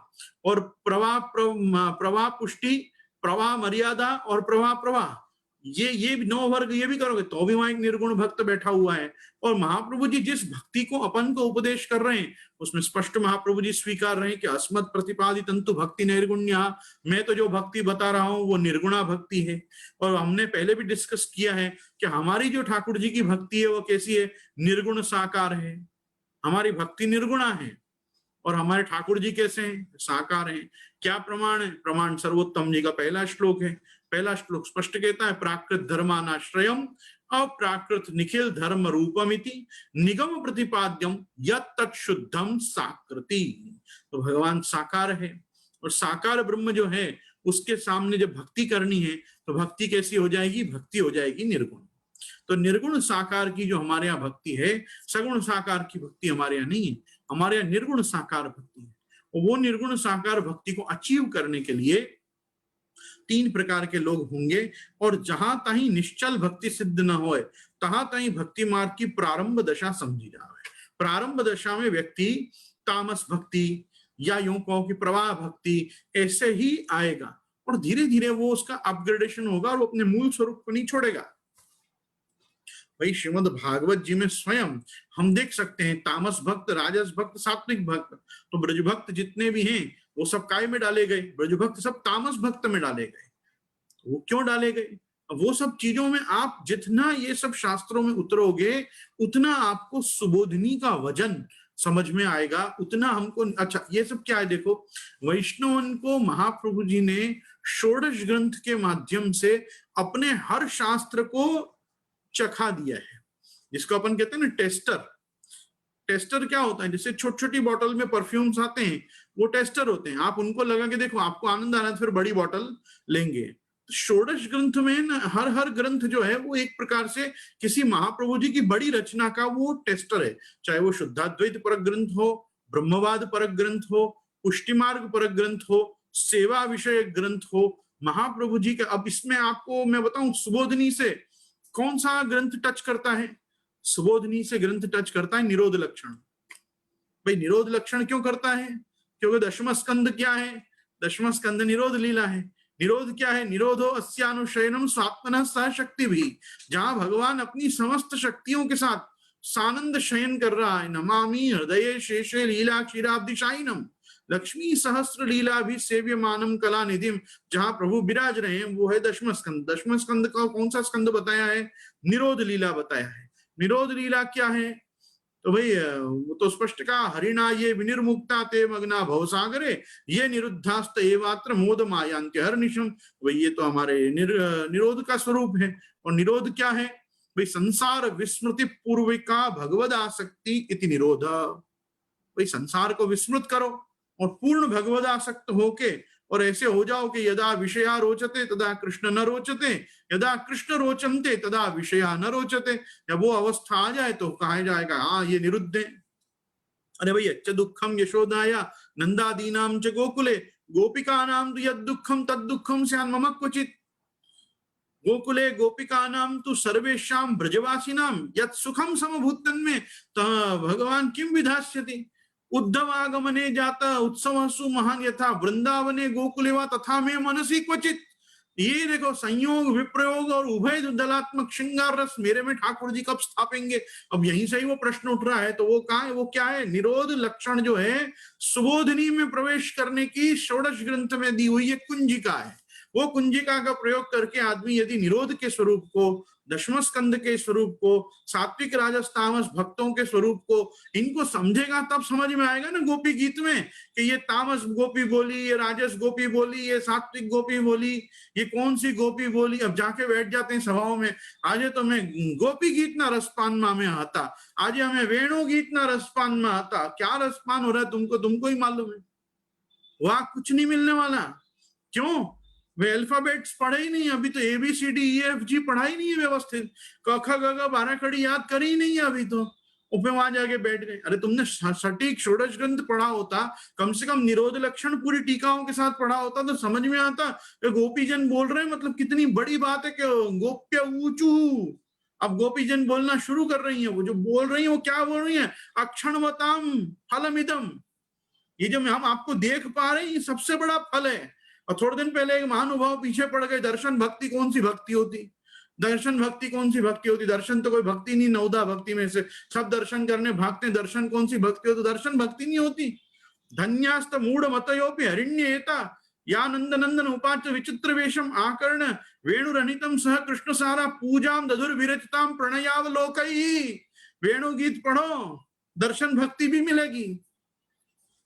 [SPEAKER 1] और प्रवाह पुष्टि, प्रवाह मर्यादा और प्रवाह। ये 9 वर्ग ये भी करोगे तो भी वहां एक निर्गुण भक्त बैठा हुआ है। और महाप्रभु जी जिस भक्ति को अपन को उपदेश कर रहे हैं उसमें स्पष्ट महाप्रभु जी स्वीकार रहे हैं कि अस्मत् प्रतिपादित तंतु भक्ति निर्गुण्या, मैं तो जो भक्ति बता रहा हूं वो निर्गुणा भक्ति है। और हमने पहले भी डिस्कस किया है कि हमारी जो ठाकुर जी की भक्ति है वो कैसी है? निर्गुण साकार है। हमारी भक्ति निर्गुणा है और हमारे ठाकुर जी कैसे हैं? साकार हैं। क्या प्रमाण है? प्रमाण सर्वोत्तम जी का पहला श्लोक है। पहला श्लोक स्पष्ट कहता है, प्राकृत धर्मानाश्रयम अप्राकृत निखिल धर्म रूपमिति निगम प्रतिपाद्यम यत् तत्शुद्धम साकृति। तो भगवान साकार है और साकार ब्रह्म जो है उसके सामने जब भक्ति करनी है तो भक्ति कैसी हो जाएगी? भक्ति हो जाएगी निर्गुण। तो निर्गुण साकार की जो हमारे यहाँ भक्ति है, सगुण साकार की भक्ति हमारे यहाँ नहीं है, हमारे यहाँ निर्गुण साकार भक्ति है। वो निर्गुण साकार भक्ति को अचीव करने के लिए 3 प्रकार के लोग होंगे। और जहां तहीं निश्चल भक्ति सिद्ध न होए तहां तहीं भक्ति मार्ग की प्रारंभ दशा समझी जाए। प्रारंभ दशा में व्यक्ति तामस भक्ति या यूं कहो कि प्रवाह भक्ति ऐसे ही आएगा और धीरे धीरे वो उसका अपग्रेडेशन होगा और वो अपने मूल स्वरूप को नहीं छोड़ेगा। भाई श्रीमद् भागवत जी में स्वयं हम देख सकते हैं तामस भक्त, राजस भक्त, सात्विक भक्त। तो ब्रज भक्त जितने भी हैं वो सब काय में डाले गए? ब्रज भक्त सब तामस भक्त में डाले गए। वो क्यों डाले गए? वो सब चीजों में आप जितना ये सब शास्त्रों में उतरोगे उतना आपको सुबोधनी का वजन समझ में आएगा, उतना हमको। अच्छा ये सब क्या है? देखो वैष्णवन को महाप्रभु जी ने षोडश ग्रंथ के माध्यम से अपने हर शास्त्र को चखा दिया है, जिसको अपन कहते हैं ना टेस्टर। टेस्टर क्या होता है? जैसे छोटी छोटी बोतल में परफ्यूम्स आते हैं, वो टेस्टर होते हैं। आप उनको लगा के देखो, आपको आनंद आ रहा है, फिर बड़ी बोतल लेंगे। तो षोडश ग्रंथ में ना हर ग्रंथ जो है वो एक प्रकार से किसी महाप्रभु जी की बड़ी रचना का वो टेस्टर है। चाहे वो शुद्धाद्वैत पर ग्रंथ हो, ब्रह्मवाद परक ग्रंथ हो, पुष्टि मार्ग परक ग्रंथ हो, सेवा विषय ग्रंथ हो, महाप्रभु जी के। अब इसमें आपको मैं बताऊं, सुबोधनी से कौन सा ग्रंथ टच करता है? सुबोधनी से ग्रंथ टच करता है निरोध लक्षण। भाई निरोध लक्षण क्यों करता है? क्योंकि दशम स्कंद क्या है? दशम स्कंद निरोध लीला है। निरोध क्या है? निरोधो अस्यानुशयनम स्वात्मनः सह शक्ति भी, जहां भगवान अपनी समस्त शक्तियों के साथ सानंद शयन कर रहा है। नमामि हृदये शेषे लीला क्षीराब्दिशायिनम लक्ष्मी सहस्त्र लीला भी सेव्यमानम कला निधिम, जहां प्रभु विराज रहे हैं वो है दशम स्कंद। दशम स्कंद का कौन सा स्कंद बताया है? निरोध लीला बताया है। निरोध लीला क्या है? तो भाई वो तो स्पष्ट कहा, हरिणा ये विनिर्मुक्ता ते मग्ना भवसागरे ये निरुद्धास्त एवात्र मोद मायांत्य हरनिशम। भाई ये तो हमारे निरोध का स्वरूप है। और निरोध क्या है? भाई संसार विस्मृति पूर्विका भगवद आसक्ति इति निरोध। भाई संसार को विस्मृत करो और पूर्ण भगवद आसक्त होके और ऐसे हो जाओ कि यदा विषया रोचते तदा कृष्ण न रोचते, यदा कृष्ण रोचन्ते तदा विषया न रोचते। जब वो अवस्था आ जाए तो कहा जाएगा हाँ ये निरुद्ध है। अरे भाई अच्छ दुखम यशोदाया नंदादीनाम च गोकुले गोपिकानाम तु यद दुखम तद दुखम स्यान् मम क्वचित्। गोकुले गोपिकानाम तु सर्वेषां ब्रजवासिनाम यत् सुखम समभूतन्मे भगवान किम विधास्यति। उद्धव आगमने जाता उत्सवसु महान यथा वृंदावने गोकुले वा तथा में मनसी क्वचित। ये देखो संयोग विप्रयोग और उभय दलात्मक श्रृंगार रस मेरे में ठाकुर जी कब स्थापेंगे? अब यहीं से ही वो प्रश्न उठ रहा है। तो वो कहा है, वो क्या है? निरोध लक्षण जो है सुबोधनी में प्रवेश करने की षोडश ग्रंथ में दी हुई एक कुंजिका है। वो कुंजिका का प्रयोग करके आदमी यदि निरोध के स्वरूप को, दशम स्कंद के स्वरूप को, सात्विक राजस तामस भक्तों के स्वरूप को इनको समझेगा तब समझ में आएगा ना गोपी गीत में कि ये तामस गोपी बोली, ये राजस गोपी बोली, ये सात्विक गोपी बोली, ये कौन सी गोपी बोली। अब जाके बैठ जाते हैं सभाओं में, आज तो मैं गोपी गीत ना रसपान में आता, आज हमें वेणु गीत ना रसपान में आता। क्या रसपान हो रहा है तुमको ही मालूम है। वहां कुछ नहीं मिलने वाला। क्यों? वे अल्फाबेट्स पढ़े ही नहीं अभी तो, ABCDEFG पढ़ा ही नहीं है व्यवस्थित, क ख ग घ 12 खड़ी याद करी ही नहीं है अभी तो, उपे वहां जाके बैठ गए। अरे तुमने सटीक षोडश ग्रंथ पढ़ा होता, कम से कम निरोध लक्षण पूरी टीकाओं के साथ पढ़ा होता तो समझ में आता कि गोपीजन बोल रहे हैं मतलब कितनी बड़ी बात है कि गोप्य ऊंचू। अब गोपीजन बोलना शुरू कर रही है। वो जो बोल रही है वो क्या बोल रही है? अक्षणवताम फलमिदम। ये जो हम आपको देख पा रहे हैं ये सबसे बड़ा फल है। और थोड़े दिन पहले एक महानुभाव पीछे पड़ गए, दर्शन भक्ति कौन सी भक्ति होती? दर्शन भक्ति कौन सी भक्ति होती? दर्शन तो कोई भक्ति नहीं, 9 भक्ति में से सब दर्शन करने भागते, दर्शन कौन सी भक्ति होती? दर्शन भक्ति नहीं होती। धन्यास्त मूढ़ मतयोपि हरिण्येता या नंद नंदन उपाच विचित्र वेशम आकर्ण वेणुरनितम सह कृष्ण सारा पूजाम दधुर विरचिताम प्रणयावलोकई। वेणु गीत पढ़ो, दर्शन भक्ति भी मिलेगी।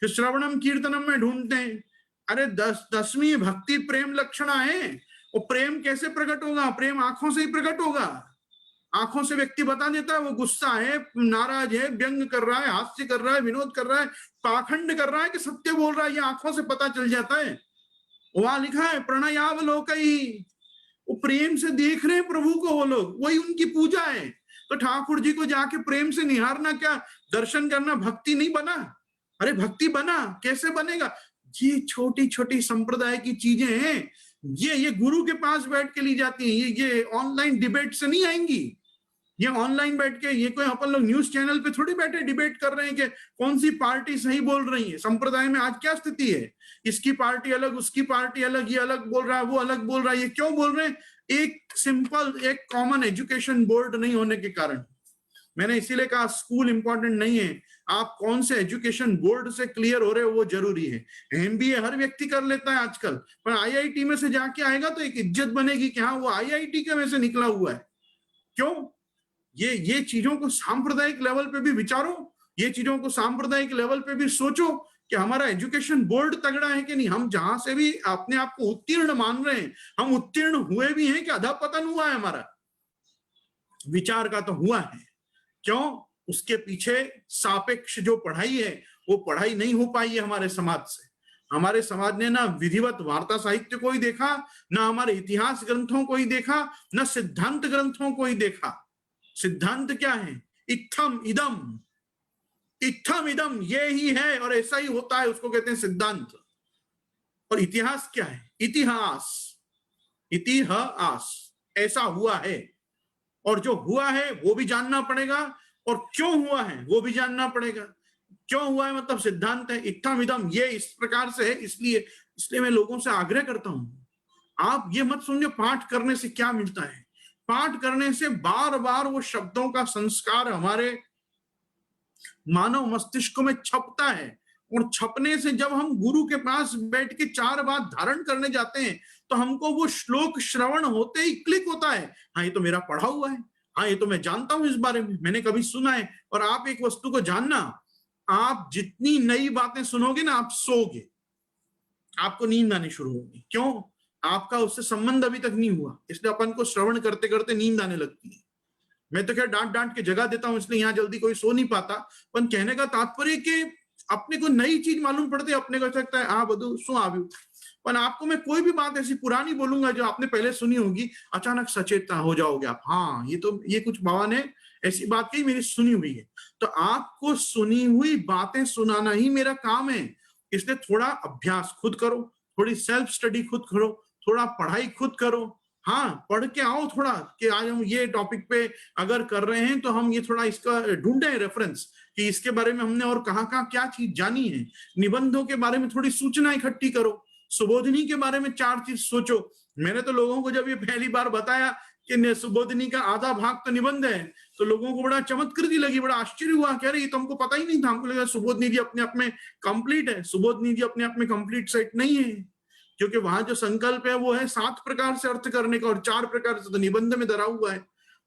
[SPEAKER 1] फिर श्रवणम कीर्तनम में ढूंढते हैं। अरे 10वीं भक्ति प्रेम लक्षणा है। वो प्रेम कैसे प्रकट होगा? प्रेम आंखों से ही प्रकट होगा। आंखों से व्यक्ति बता देता है वो गुस्सा है, नाराज है, व्यंग कर रहा है, हास्य कर रहा है, विनोद कर रहा है, पाखंड कर रहा है कि सत्य बोल रहा है, ये आंखों से पता चल जाता है। वहां लिखा है प्रणयावलोकई। वो प्रेम से देख रहे हैं प्रभु को वो लोग, वही उनकी पूजा है। तो ठाकुर जी को जाके प्रेम से निहारना क्या दर्शन करना भक्ति नहीं बना? अरे भक्ति बना, कैसे बनेगा? ये छोटी छोटी संप्रदाय की चीजें हैं, ये गुरु के पास बैठ के ली जाती हैं। ये ऑनलाइन डिबेट से नहीं आएंगी। ये ऑनलाइन बैठ के, ये कोई अपन लोग न्यूज चैनल पे थोड़ी बैठे डिबेट कर रहे हैं कि कौन सी पार्टी सही बोल रही है। संप्रदाय में आज क्या स्थिति है? इसकी पार्टी अलग, उसकी पार्टी अलग, ये अलग बोल रहा है, वो अलग बोल रहा है। ये क्यों बोल रहे हैं? एक सिंपल, एक कॉमन एजुकेशन बोर्ड नहीं होने के कारण। मैंने इसीलिए कहा स्कूल इंपॉर्टेंट नहीं है, आप कौन से एजुकेशन बोर्ड से क्लियर हो रहे हो वो जरूरी है। MBA हर व्यक्ति कर लेता है आजकल, पर IIT में से जाके आएगा तो एक इज्जत बनेगी कि हाँ वो IIT के में से निकला हुआ है। क्यों? ये चीजों को सांप्रदायिक लेवल पे भी विचारो, ये चीजों को सांप्रदायिक लेवल पे भी सोचो कि हमारा एजुकेशन बोर्ड तगड़ा है कि नहीं। हम जहां से भी अपने आप को उत्तीर्ण मान रहे हैं, हम उत्तीर्ण हुए भी हैं कि अधपतन हुआ है हमारा? विचार का तो हुआ है। क्यों? उसके पीछे सापेक्ष जो पढ़ाई है वो पढ़ाई नहीं हो पाई है हमारे समाज से। हमारे समाज ने ना विधिवत वार्ता साहित्य को ही देखा, ना हमारे इतिहास ग्रंथों को ही देखा, ना सिद्धांत ग्रंथों को ही देखा। सिद्धांत क्या है? इत्थम इदम, इत्थमिदम, ये ही है और ऐसा ही होता है, उसको कहते हैं सिद्धांत। और इतिहास क्या है? इतिहास, इतिहास, ऐसा हुआ है, और जो हुआ है वो भी जानना पड़ेगा, और क्यों हुआ है वो भी जानना पड़ेगा। क्यों हुआ है मतलब सिद्धांत है। इत्थमिदम, ये इस प्रकार से है, इसलिए इसलिए मैं लोगों से आग्रह करता हूं, आप ये मत समझो पाठ करने से क्या मिलता है। पाठ करने से बार बार वो शब्दों का संस्कार हमारे मानव मस्तिष्क में छपता है, और छपने से जब हम गुरु के पास बैठ के 4 बात धारण करने जाते हैं तो हमको वो श्लोक श्रवण होते ही क्लिक होता है, हाँ ये तो मेरा पढ़ा हुआ है, हाँ ये तो मैं जानता हूं, इस बारे में मैंने कभी सुना है। और आप एक वस्तु को जानना, आप जितनी नई बातें सुनोगे ना, आप सोओगे, आपको नींद आनी शुरू होगी। क्यों? आपका उससे संबंध अभी तक नहीं हुआ, इसलिए अपन को श्रवण करते करते नींद आने लगती है। मैं तो खैर डांट डांट के जगह देता हूं, इसलिए यहाँ जल्दी कोई सो नहीं पाता। पर कहने का तात्पर्य कि अपने को नई चीज मालूम पड़ती है, अपने को लगता है हाँ बधु सो आवी। पर आपको मैं कोई भी बात ऐसी पुरानी बोलूंगा जो आपने पहले सुनी होगी, अचानक सचेत हो जाओगे आप, हाँ ये कुछ बाबा ने ऐसी बात कही, मेरी सुनी हुई है। तो आपको सुनी हुई बातें सुनाना ही मेरा काम है, इसलिए थोड़ा अभ्यास खुद करो, थोड़ी सेल्फ स्टडी खुद करो, थोड़ा पढ़ाई खुद करो। हाँ, पढ़ के आओ थोड़ा, कि आज हम ये टॉपिक पे अगर कर रहे हैं तो हम ये थोड़ा इसका ढूंढे रेफरेंस, कि इसके बारे में हमने और कहाँ कहाँ क्या चीज जानी है। निबंधों के बारे में थोड़ी सूचना इकट्ठी करो, सुबोधिनी के बारे में 4 चीज सोचो। मैंने तो लोगों को जब ये पहली बार बताया कि सुबोधिनी का आधा भाग तो निबंध है, तो लोगों को बड़ा चमत्कृति लगी, बड़ा आश्चर्य हुआ, कह रहे ये तो हमको पता ही नहीं था, हमको लगा सुबोधिनी जी अपने आप में कंप्लीट है। सुबोधिनी जी अपने आप में कंप्लीट सेट नहीं है, क्योंकि वहां जो संकल्प है वो है 7 प्रकार से अर्थ करने का, और 4 प्रकार से तो निबंध में धरा हुआ है।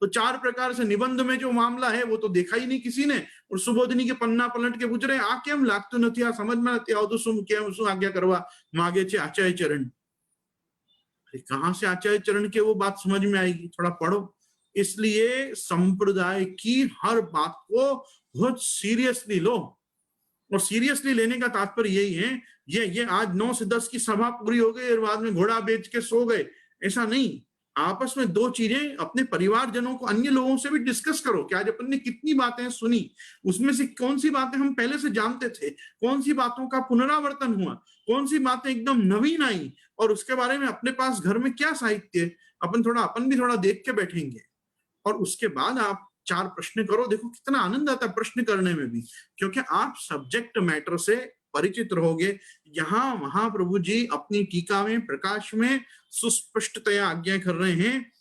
[SPEAKER 1] तो 4 प्रकार से निबंध में जो मामला है वो तो देखा ही नहीं किसी ने, और सुबोधिनी के पन्ना पलट के पूछ रहे आ केम लागतु नथी, आ समझ में नहीं आओ तो सुन केम शू आज्ञा करवा मांगे छे आचार्य चरण। कहां से आचार्य चरण के वो बात समझ में आएगी, थोड़ा पढ़ो। इसलिए संप्रदाय की हर बात को बहुत सीरियसली लो, और सीरियसली लेने का तात्पर्य यही है, ये आज 9 से 10 की सभा पूरी हो गई और बाद में घोड़ा बेच के सो गए, ऐसा नहीं। आपस में 2 चीजें, अपने परिवारजनों को, अन्य लोगों से भी डिस्कस करो कि आज अपन ने कितनी बातें सुनी, उसमें से कौन सी बातें हम पहले से जानते थे, कौन सी बातों का पुनरावर्तन हुआ, कौन सी बातें एकदम नवीन आई, और उसके बारे में अपने पास घर में क्या साहित्य, अपन भी थोड़ा देख के बैठेंगे। और उसके बाद आप 4 प्रश्न करो, देखो कितना आनंद आता है प्रश्न करने में भी, क्योंकि आप सब्जेक्ट मैटर से परिचित रहोगे। यहाँ महाप्रभु जी अपनी टीका में, प्रकाश में सुस्पष्टतया आज्ञा कर रहे हैं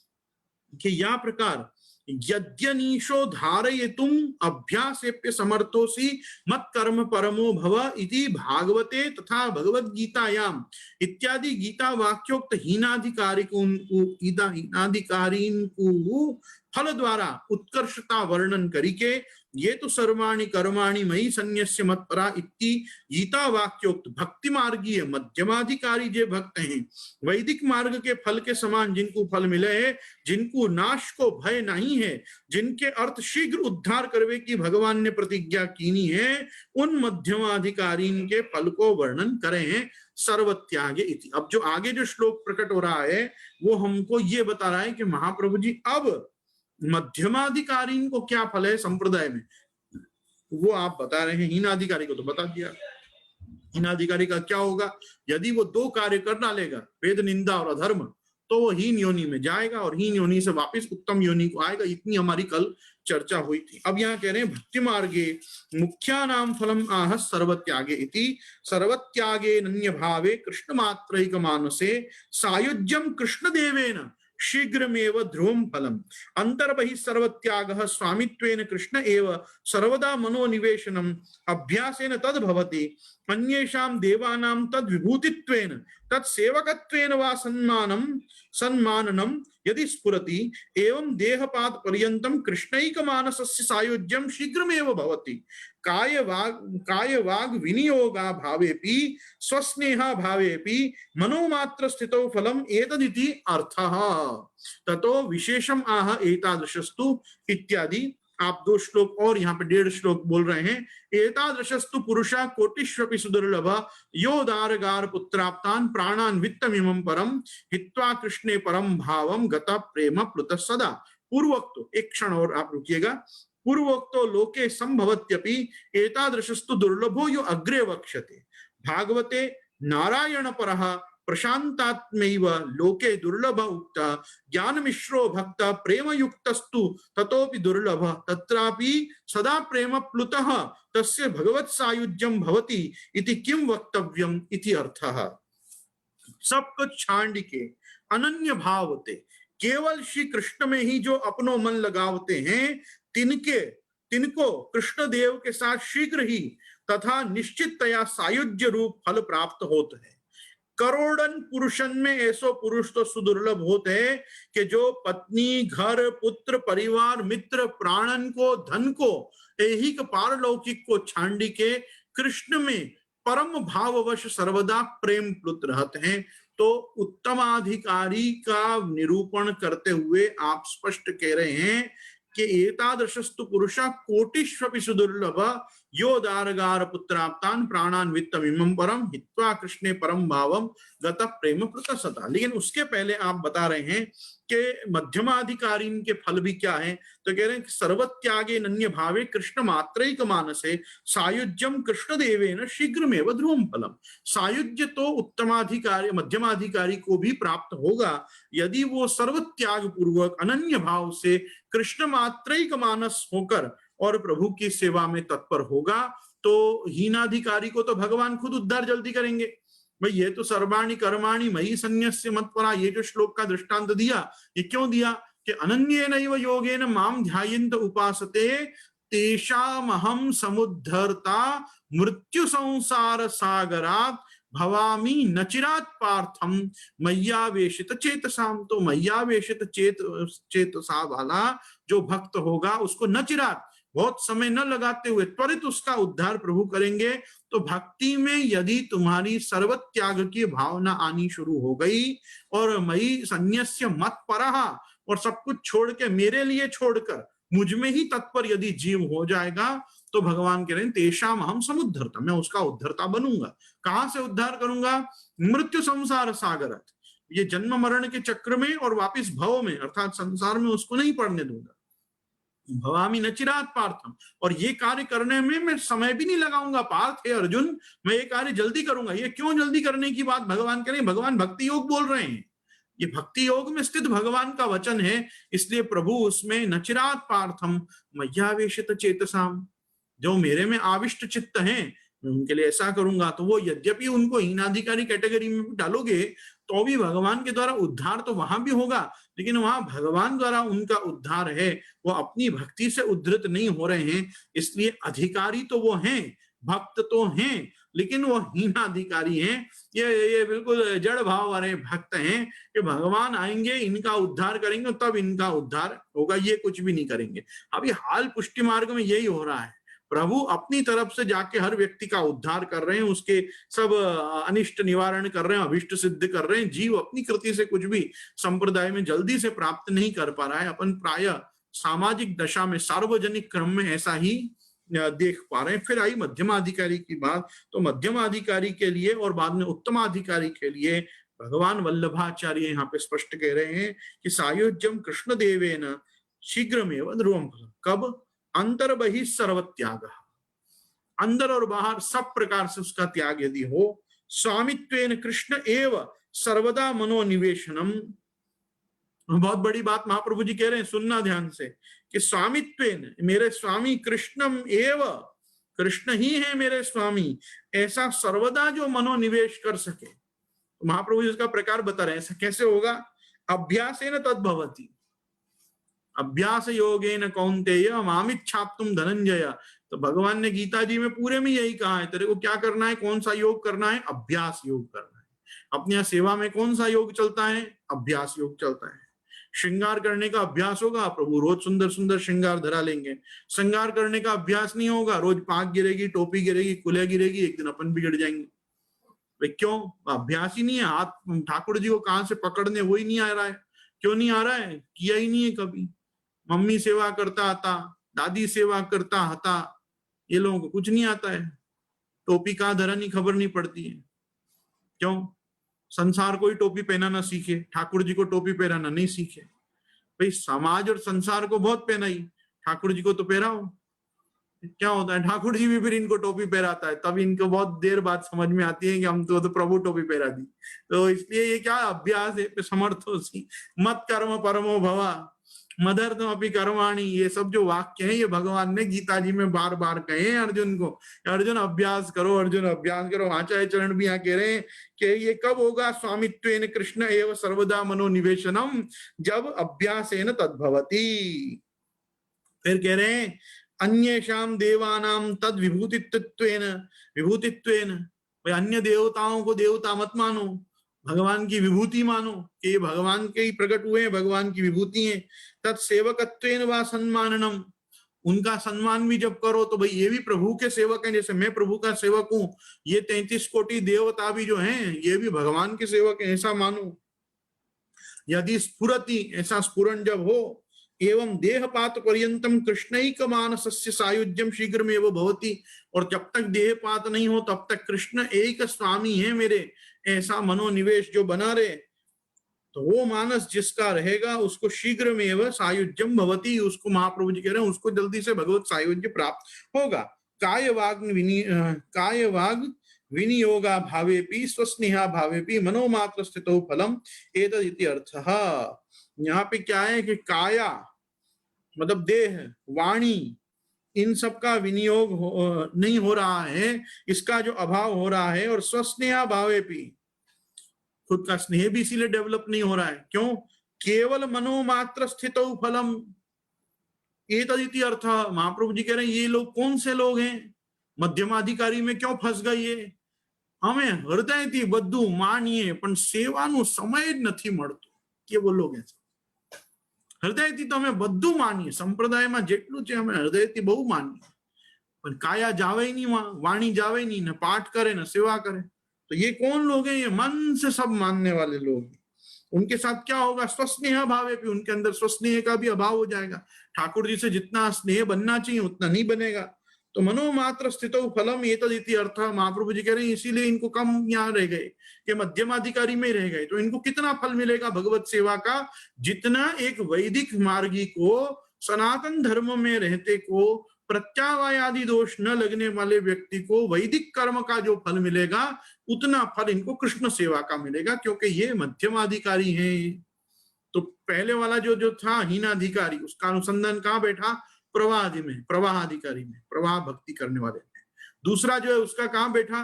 [SPEAKER 1] कि या प्रकार यद्यनीशो धारयितुम अभ्यासेप्य समर्थोसी मत कर्म परमो भव इति भागवते तथा भगवद गीतायाम इत्यादि गीता वाक्योक्त हीनाधिकारीन को फल द्वारा उत्कर्षता वर्णन करिके ये तो सर्वाणि कर्माणि मयि संन्यस्य मत्परा इति गीता वाक्योक्त भक्ति मार्गीय मध्यमाधिकारी जे भक्त हैं, वैदिक मार्ग के फल के समान जिनको फल मिले है, जिनको नाश को भय नहीं है, जिनके अर्थ शीघ्र उद्धार करवे की भगवान ने प्रतिज्ञा कीनी है, उन मध्यमाधिकारी के फल को वर्णन करे हैं सर्वत्यागे इति। अब जो आगे जो श्लोक प्रकट हो रहा है वो हमको ये बता रहा है कि महाप्रभु जी अब मध्यमाधिकारी को क्या फल है संप्रदाय में, वो आप बता रहे हैं। हीनाधिकारी को तो बता दिया, हीनाधिकारी का क्या होगा, यदि वो 2 कार्य कर डालेगा, वेद निंदा और अधर्म, तो वो हीन योनि में जाएगा और हीन योनि से वापस उत्तम योनि को आएगा। इतनी हमारी कल चर्चा हुई थी। अब यहाँ कह रहे हैं भक्ति मार्गे मुख्यानाम फलम आह सर्वत्यागे इति, सर्वत्यागे नन्य भावे कृष्ण मात्रैक मानसे सायुज्यम कृष्ण देवेन शीघ्रमेव ध्रुवम फलम अंतर्बहि सर्वत्यागः स्वामित्वेन कृष्ण एव सर्वदा मनोनिवेशनम अभ्यासेन तद भवति अन्येषां देवानां तद विभूतित्वेन तत्सेवकत्वेन वा सन्माननम यदि स्फुरति एवं देहपाद पर्यन्तं कृष्णैकमानसस्य सायुज्यं शीघ्रमेव भवति काय वाग विनियोगा भावेपि स्वस्नेहा भावेपि मनोमात्र स्थितौ फलम एतदिति अर्थः ततो विशेषम आह एतादृशस्तु इत्यादि। आप 2 श्लोक और यहाँ पे 1.5 श्लोक बोल रहे हैं। एतादृशस्तु पुरुषा कोटिष्वपि सुदुर्लभ यो दारगार पुत्राप्तान प्राणान वित्तमिमं परम हित्वा कृष्णे परम भावम गता प्रेम प्लुत सदा। पूर्वोक्त, एक क्षण और आप रुकिएगा। पूर्वोक्तो लोके संभवत्यपि एतादृशस्तु दुर्लभो यो अग्रे वक्ष्यते। भागवते नारायण परः प्रशांतात्मैव लोके दुर्लभ उक्ता ज्ञान मिश्रो भक्त प्रेम युक्तस्तु ततोपि दुर्लभ तत्रापि सदा प्रेम प्लुतः तस्य भगवत् सायुज्यं भवति इति किं वक्तव्यम इति अर्थः। सब कुछ छांड के अनन्य भाव होते, केवल श्री कृष्ण में ही जो अपनो मन लगावते हैं तिनको कृष्ण देव के साथ शीघ्र ही तथा निश्चिततया सायुज्य रूप फल प्राप्त होते हैं। करोड़न पुरुषन में ऐसो पुरुष तो सुदुर्लभ होते हैं कि जो पत्नी घर पुत्र परिवार मित्र प्राणन को धन को ऐहिक पारलौकिक को छांडी के कृष्ण में परम भाववश सर्वदा प्रेम प्लुत रहते हैं। तो उत्तमाधिकारी का निरूपण करते हुए आप स्पष्ट कह रहे हैं कि एतादृशस्तु पुरुषा कोटिष्वपि सुदुर्लभ यो दारगार पुत्राप्तान प्राणान वित्तमिमं परम हित्वा कृष्णे परम भावम गत प्रेम प्रतसता। लेकिन उसके पहले आप बता रहे हैं कि मध्यमाधिकारी के फल भी क्या है, तो कह रहे हैं सर्वत्यागे नन्य भावे कृष्ण मात्रैक मानसे सायुज्यम कृष्ण देवेन शीघ्रमेव ध्रुवम फलम। सायुज्य तो उत्तमाधिकारी मध्यमाधिकारी को भी प्राप्त होगा यदि वो सर्वत्याग पूर्वक अनन्य भाव से कृष्ण मात्रैक मानस होकर और प्रभु की सेवा में तत्पर होगा। तो हीनाधिकारी को तो भगवान खुद उद्धार जल्दी करेंगे। भाई ये तो सर्वाणि कर्माणि मयि सन्न्यस्य मत्परा, ये जो श्लोक का दृष्टांत दिया, ये क्यों दिया कि अनन्येनैव योगेन माम ध्यायन्त उपासते तेषामहं समुद्धर्ता मृत्यु संसार सागरात् भवामि नचिरात् पार्थम मय्यावेशित चेतसाम। तो मय्यावेशित चेतसा वाला जो भक्त होगा उसको नचिरात बहुत समय न लगाते हुए त्वरित उसका उद्धार प्रभु करेंगे। तो भक्ति में यदि तुम्हारी सर्वत्याग की भावना आनी शुरू हो गई और मयि सन्न्यस्य मत्परः और सब कुछ छोड़ के मेरे लिए छोड़कर मुझ में ही तत्पर यदि जीव हो जाएगा तो भगवान कह रहे हैं तेषाम हम समुद्धरता, मैं उसका उद्धरता बनूंगा। कहां से उद्धार करूंगा? मृत्यु संसार सागरत, ये जन्म मरण के चक्र में और वापिस भव में अर्थात संसार में उसको नहीं पड़ने दूंगा। भवामी नचिरात पार्थम, और ये कार्य करने में मैं समय भी नहीं लगाऊंगा। पार्थ है अर्जुन, मैं ये कार्य जल्दी करूंगा। ये क्यों जल्दी करने की बात भगवान करें? भगवान भक्ति योग बोल रहे हैं, ये भक्ति योग में स्थित भगवान का वचन है, इसलिए प्रभु उसमें नचिरात पार्थम मय्यावेशित चेतसाम, जो मेरे में आविष्ट चित्त हैं मैं उनके लिए ऐसा करूंगा। तो वो यद्यपि उनको हीनाधिकारी कैटेगरी में डालोगे तो भी भगवान के द्वारा उद्धार तो वहां भी होगा, लेकिन वहां भगवान द्वारा उनका उद्धार है, वो अपनी भक्ति से उद्धृत नहीं हो रहे हैं। इसलिए अधिकारी तो वो हैं, भक्त तो हैं, लेकिन वो हीनाधिकारी हैं। ये बिल्कुल जड़ भाव वाले भक्त हैं कि भगवान आएंगे इनका उद्धार करेंगे तब इनका उद्धार होगा, ये कुछ भी नहीं करेंगे। अभी हाल पुष्टि मार्ग में यही हो रहा है, प्रभु अपनी तरफ से जाके हर व्यक्ति का उद्धार कर रहे हैं, उसके सब अनिष्ट निवारण कर रहे हैं, अभिष्ट सिद्ध कर रहे हैं। जीव अपनी कृति से कुछ भी संप्रदाय में जल्दी से प्राप्त नहीं कर पा रहा है। अपन प्राय सामाजिक दशा में सार्वजनिक क्रम में ऐसा ही देख पा रहे हैं। फिर आई मध्यमाधिकारी की बात, तो मध्यमाधिकारी के लिए और बाद में उत्तमाधिकारी के लिए भगवान वल्लभाचार्य यहाँ पे स्पष्ट कह रहे हैं कि सायुज्यम कृष्ण देवेन शीघ्रमेव ध्रुवम फलम। कब? अंतर बहि सर्वत्याग, अंदर और बाहर सब प्रकार से उसका त्याग यदि हो। स्वामित्वेन कृष्ण एव सर्वदा मनोनिवेशनम, बहुत बड़ी बात महाप्रभु जी कह रहे हैं, सुनना ध्यान से, कि स्वामित्वेन मेरे स्वामी कृष्णम एव, कृष्ण ही है मेरे स्वामी, ऐसा सर्वदा जो मनोनिवेश कर सके। तो महाप्रभु जी उसका प्रकार बता रहे हैं, ऐसा कैसे होगा? अभ्यासेन तद्भवति, अभ्यास योगेन कौन्तेय मामिच्छाप्तुम धनंजय। तो भगवान ने गीता जी में पूरे में यही कहा है, तेरे को क्या करना है, कौन सा योग करना है? अभ्यास योग करना है। अपनी यहाँ सेवा में कौन सा योग चलता है? अभ्यास योग चलता है। श्रृंगार करने का अभ्यास होगा, प्रभु रोज सुंदर सुंदर श्रृंगार धरा लेंगे। श्रृंगार करने का अभ्यास नहीं होगा, रोज पाक गिरेगी, टोपी गिरेगी, कुलिया गिरेगी, एक दिन अपन बिगड़ जाएंगे। भाई क्यों? अभ्यास ही नहीं है। हाथ ठाकुर जी को कहां से पकड़ने वही नहीं आ रहा है। क्यों नहीं आ रहा है? किया ही नहीं है कभी। मम्मी सेवा करता था, दादी सेवा करता था, ये लोगों को कुछ नहीं आता है। टोपी कहाँ धरानी खबर नहीं पड़ती है। क्यों? संसार को ही टोपी पहनाना सीखे, ठाकुर जी को टोपी पहनाना नहीं सीखे। भाई समाज और संसार को बहुत पहनाई, ठाकुर जी को तो पहराओ। क्या होता है, ठाकुर जी भी फिर इनको टोपी पहराता है, तब इनको बहुत देर बाद समझ में आती है कि हम तो प्रभु टोपी पहरा दी। तो इसलिए ये क्या अभ्यास है, समर्थोसी मत कर्म परमो भवा मदर्थम अपि कर्माणि, ये सब जो वाक्य है ये भगवान ने गीता जी में बार बार कहे हैं अर्जुन को। अर्जुन अभ्यास करो, अर्जुन अभ्यास करो। आचार्य चरण भी यहाँ कह रहे हैं कि ये कब होगा, स्वामित्वेन कृष्ण एव सर्वदा मनोनिवेशनम, जब अभ्यासेन तद्भवति। फिर कह रहे हैं अन्येषाम देवानाम तद विभूतित्वेन, विभूतित्वेन, भाई अन्य देवताओं को देवता मत मानो, भगवान की विभूति मानो कि ये भगवान के ही प्रकट हुए हैं, भगवान की विभूति है। तत्सेवकत्वेन वा सम्माननम, उनका सम्मान भी जब करो तो भाई ये भी प्रभु के सेवक हैं, जैसे मैं प्रभु का सेवक हूं, ये 33 कोटि देवता भी जो हैं ये भी भगवान के सेवक हैं, ऐसा मानो। यदि स्फुरति, ऐसा स्फुरन जब हो, एवं देहपात पर्यंतम कृष्णैक मानसस्य सायुज्यम शीघ्रमेव भवति, और जब तक देहपात नहीं हो तब तक कृष्ण एक स्वामी है मेरे, ऐसा मनोनिवेश जो बना रहे, तो वो मानस जिसका रहेगा उसको शीघ्र में वह सायुज्यम भवती, उसको महाप्रभु जी कह रहे हैं उसको जल्दी से भगवत सायुज्य प्राप्त होगा। काय वाग विनियोगा भावेपि स्वस्नेहा भावेपि मनोमात्र स्थितो फलम एतद इति अर्थः। यहाँ पे क्या है कि काया मतलब देह, वाणी, इन सब का विनियोग नहीं हो रहा है, इसका जो अभाव हो रहा है, और स्वस्नेहा भावेपि, खुद का स्नेह भी इसीलिए डेवलप नहीं हो रहा है। क्यों? केवल मनोमात्र स्थितो फलम एतदिति अर्थ। महाप्रभु जी कह रहे हैं ये लोग कौन से लोग हैं, मध्यमाधिकारी में क्यों फंस गई है, हमें हृदयથી બધું માનીએ પણ સેવાનો સમય જ નથી મળતો, કેવો લોગ છે, હૃદયથી તો અમે બધું માનીએ, સંપ્રદાયમાં જેટલું છે અમે હૃદયથી બહુ માનીએ, પણ કાયા જાવે નહીં, વાણી જાવે નહીં, ને પાઠ करे न सेवा करे। तो ये कौन लोग हैं? ये मन से सब मानने वाले लोग। उनके साथ क्या होगा? स्वस्नेह भावे भी, उनके अंदर स्वस्नेह का भी अभाव हो जाएगा। ठाकुर जी से जितना स्नेह बनना चाहिए उतना नहीं बनेगा। तो मनोमात्र स्थितो फलम एतदिति अर्थ। महाप्रभु जी कह रहे हैं इसीलिए इनको कम यहाँ रह गए कि मध्यमाधिकारी में रह गए। तो इनको कितना फल मिलेगा भगवत सेवा का? जितना एक वैदिक मार्गी को, सनातन धर्म में रहते को, प्रत्यावाय आदि दोष न लगने वाले व्यक्ति को वैदिक कर्म का जो फल मिलेगा उतना फल इनको कृष्ण सेवा का मिलेगा, क्योंकि ये मध्यमाधिकारी हैं। तो पहले वाला जो था हीनाधिकारी, उसका अनुसंधान कहाँ बैठा? प्रवाहादि में, प्रवाहाधिकारी में, प्रवाह भक्ति करने वाले में। दूसरा जो है उसका कहाँ बैठा?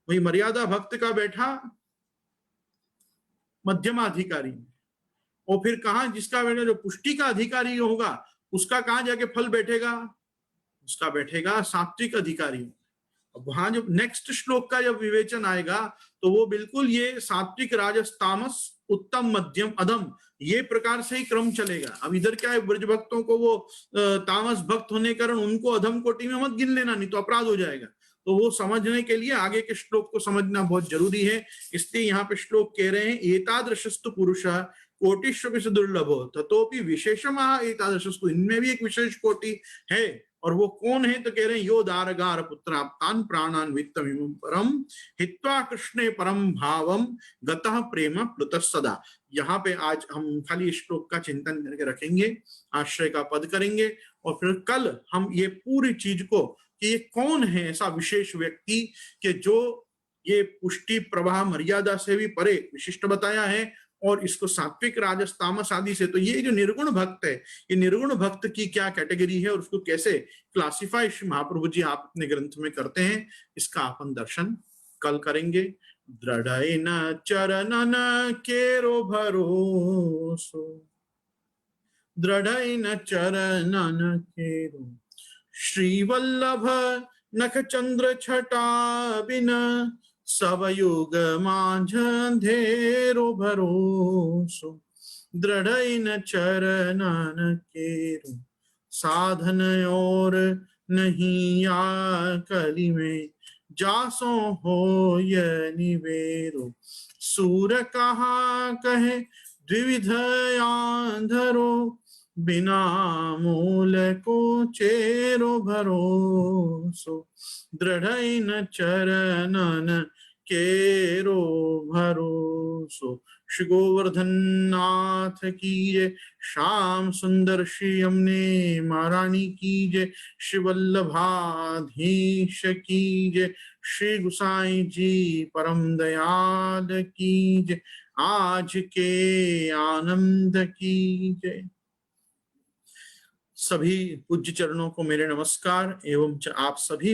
[SPEAKER 1] वही मर्यादा भक्त का बैठा मध्यमाधिकारी में। और फिर कहाँ जिसका बैठा, जो पुष्टि का अधिकारी होगा उसका कहाँ जाके फल बैठेगा? उसका बैठेगा सात्विक अधिकारी। अब वहां जब नेक्स्ट श्लोक का जब विवेचन आएगा तो वो बिल्कुल ये सात्विक, राजस, तामस, उत्तम, मध्यम, अधम, ये प्रकार से ही क्रम चलेगा। अब इधर क्या है, ब्रज भक्तों को वो तामस भक्त होने के कारण उनको अधम कोटि में मत गिन लेना, नहीं तो अपराध हो जाएगा। तो वो समझने के लिए आगे के श्लोक को समझना बहुत जरूरी है। इसलिए यहाँ पे श्लोक कह रहे हैं एतादृशस्तु पुरुष कोटिष्वपि दुर्लभो ततोपि विशेषमः एतादृशस्तु, इनमें भी एक विशेष कोटि है। और वो कौन है? तो कह रहे हैं यो दारगार पुत्राप्तान प्राणान वित्तमिमं परम हित्वा कृष्णे परम भावम गतः प्रेम प्लुतः सदा। यहाँ पे आज हम खाली श्लोक का चिंतन करके रखेंगे, आश्रय का पद करेंगे, और फिर कल हम ये पूरी चीज को कि ये कौन है ऐसा विशेष व्यक्ति कि जो ये पुष्टि, प्रवाह, मर्यादा से भी परे विशिष्ट बताया है, और इसको सात्विक, राजस, तामस आदि से। तो ये जो निर्गुण भक्त है, ये निर्गुण भक्त की क्या कैटेगरी है और उसको कैसे क्लासिफाई महाप्रभु जी आप अपने ग्रंथ में करते हैं, इसका अपन दर्शन कल करेंगे। दृढ़ न चरणन केरो भरोसो, दृढ़ न चरणन केरो, श्रीवल्लभ नख चंद्र छटा बिना सवयुग माझ अंधेरो भरोसो, दृढ़ न चरणन केरो, साधन और नहीं आ कली में, जासो हो ये निवेरो, सूर कहा कहे द्विविध आंधरो, बिना मूल को चेरो भरोसो, दृढ़ न चरणन केरो भरोसो। श्री गोवर्धन नाथ की जय। श्याम सुंदर श्री यमुने महारानी की जय। श्री वल्लभाधीश की जय। श्री गुसाई जी परम दयाल की जय। आज के आनंद की जय। सभी पूज्य चरणों को मेरे नमस्कार एवं आप सभी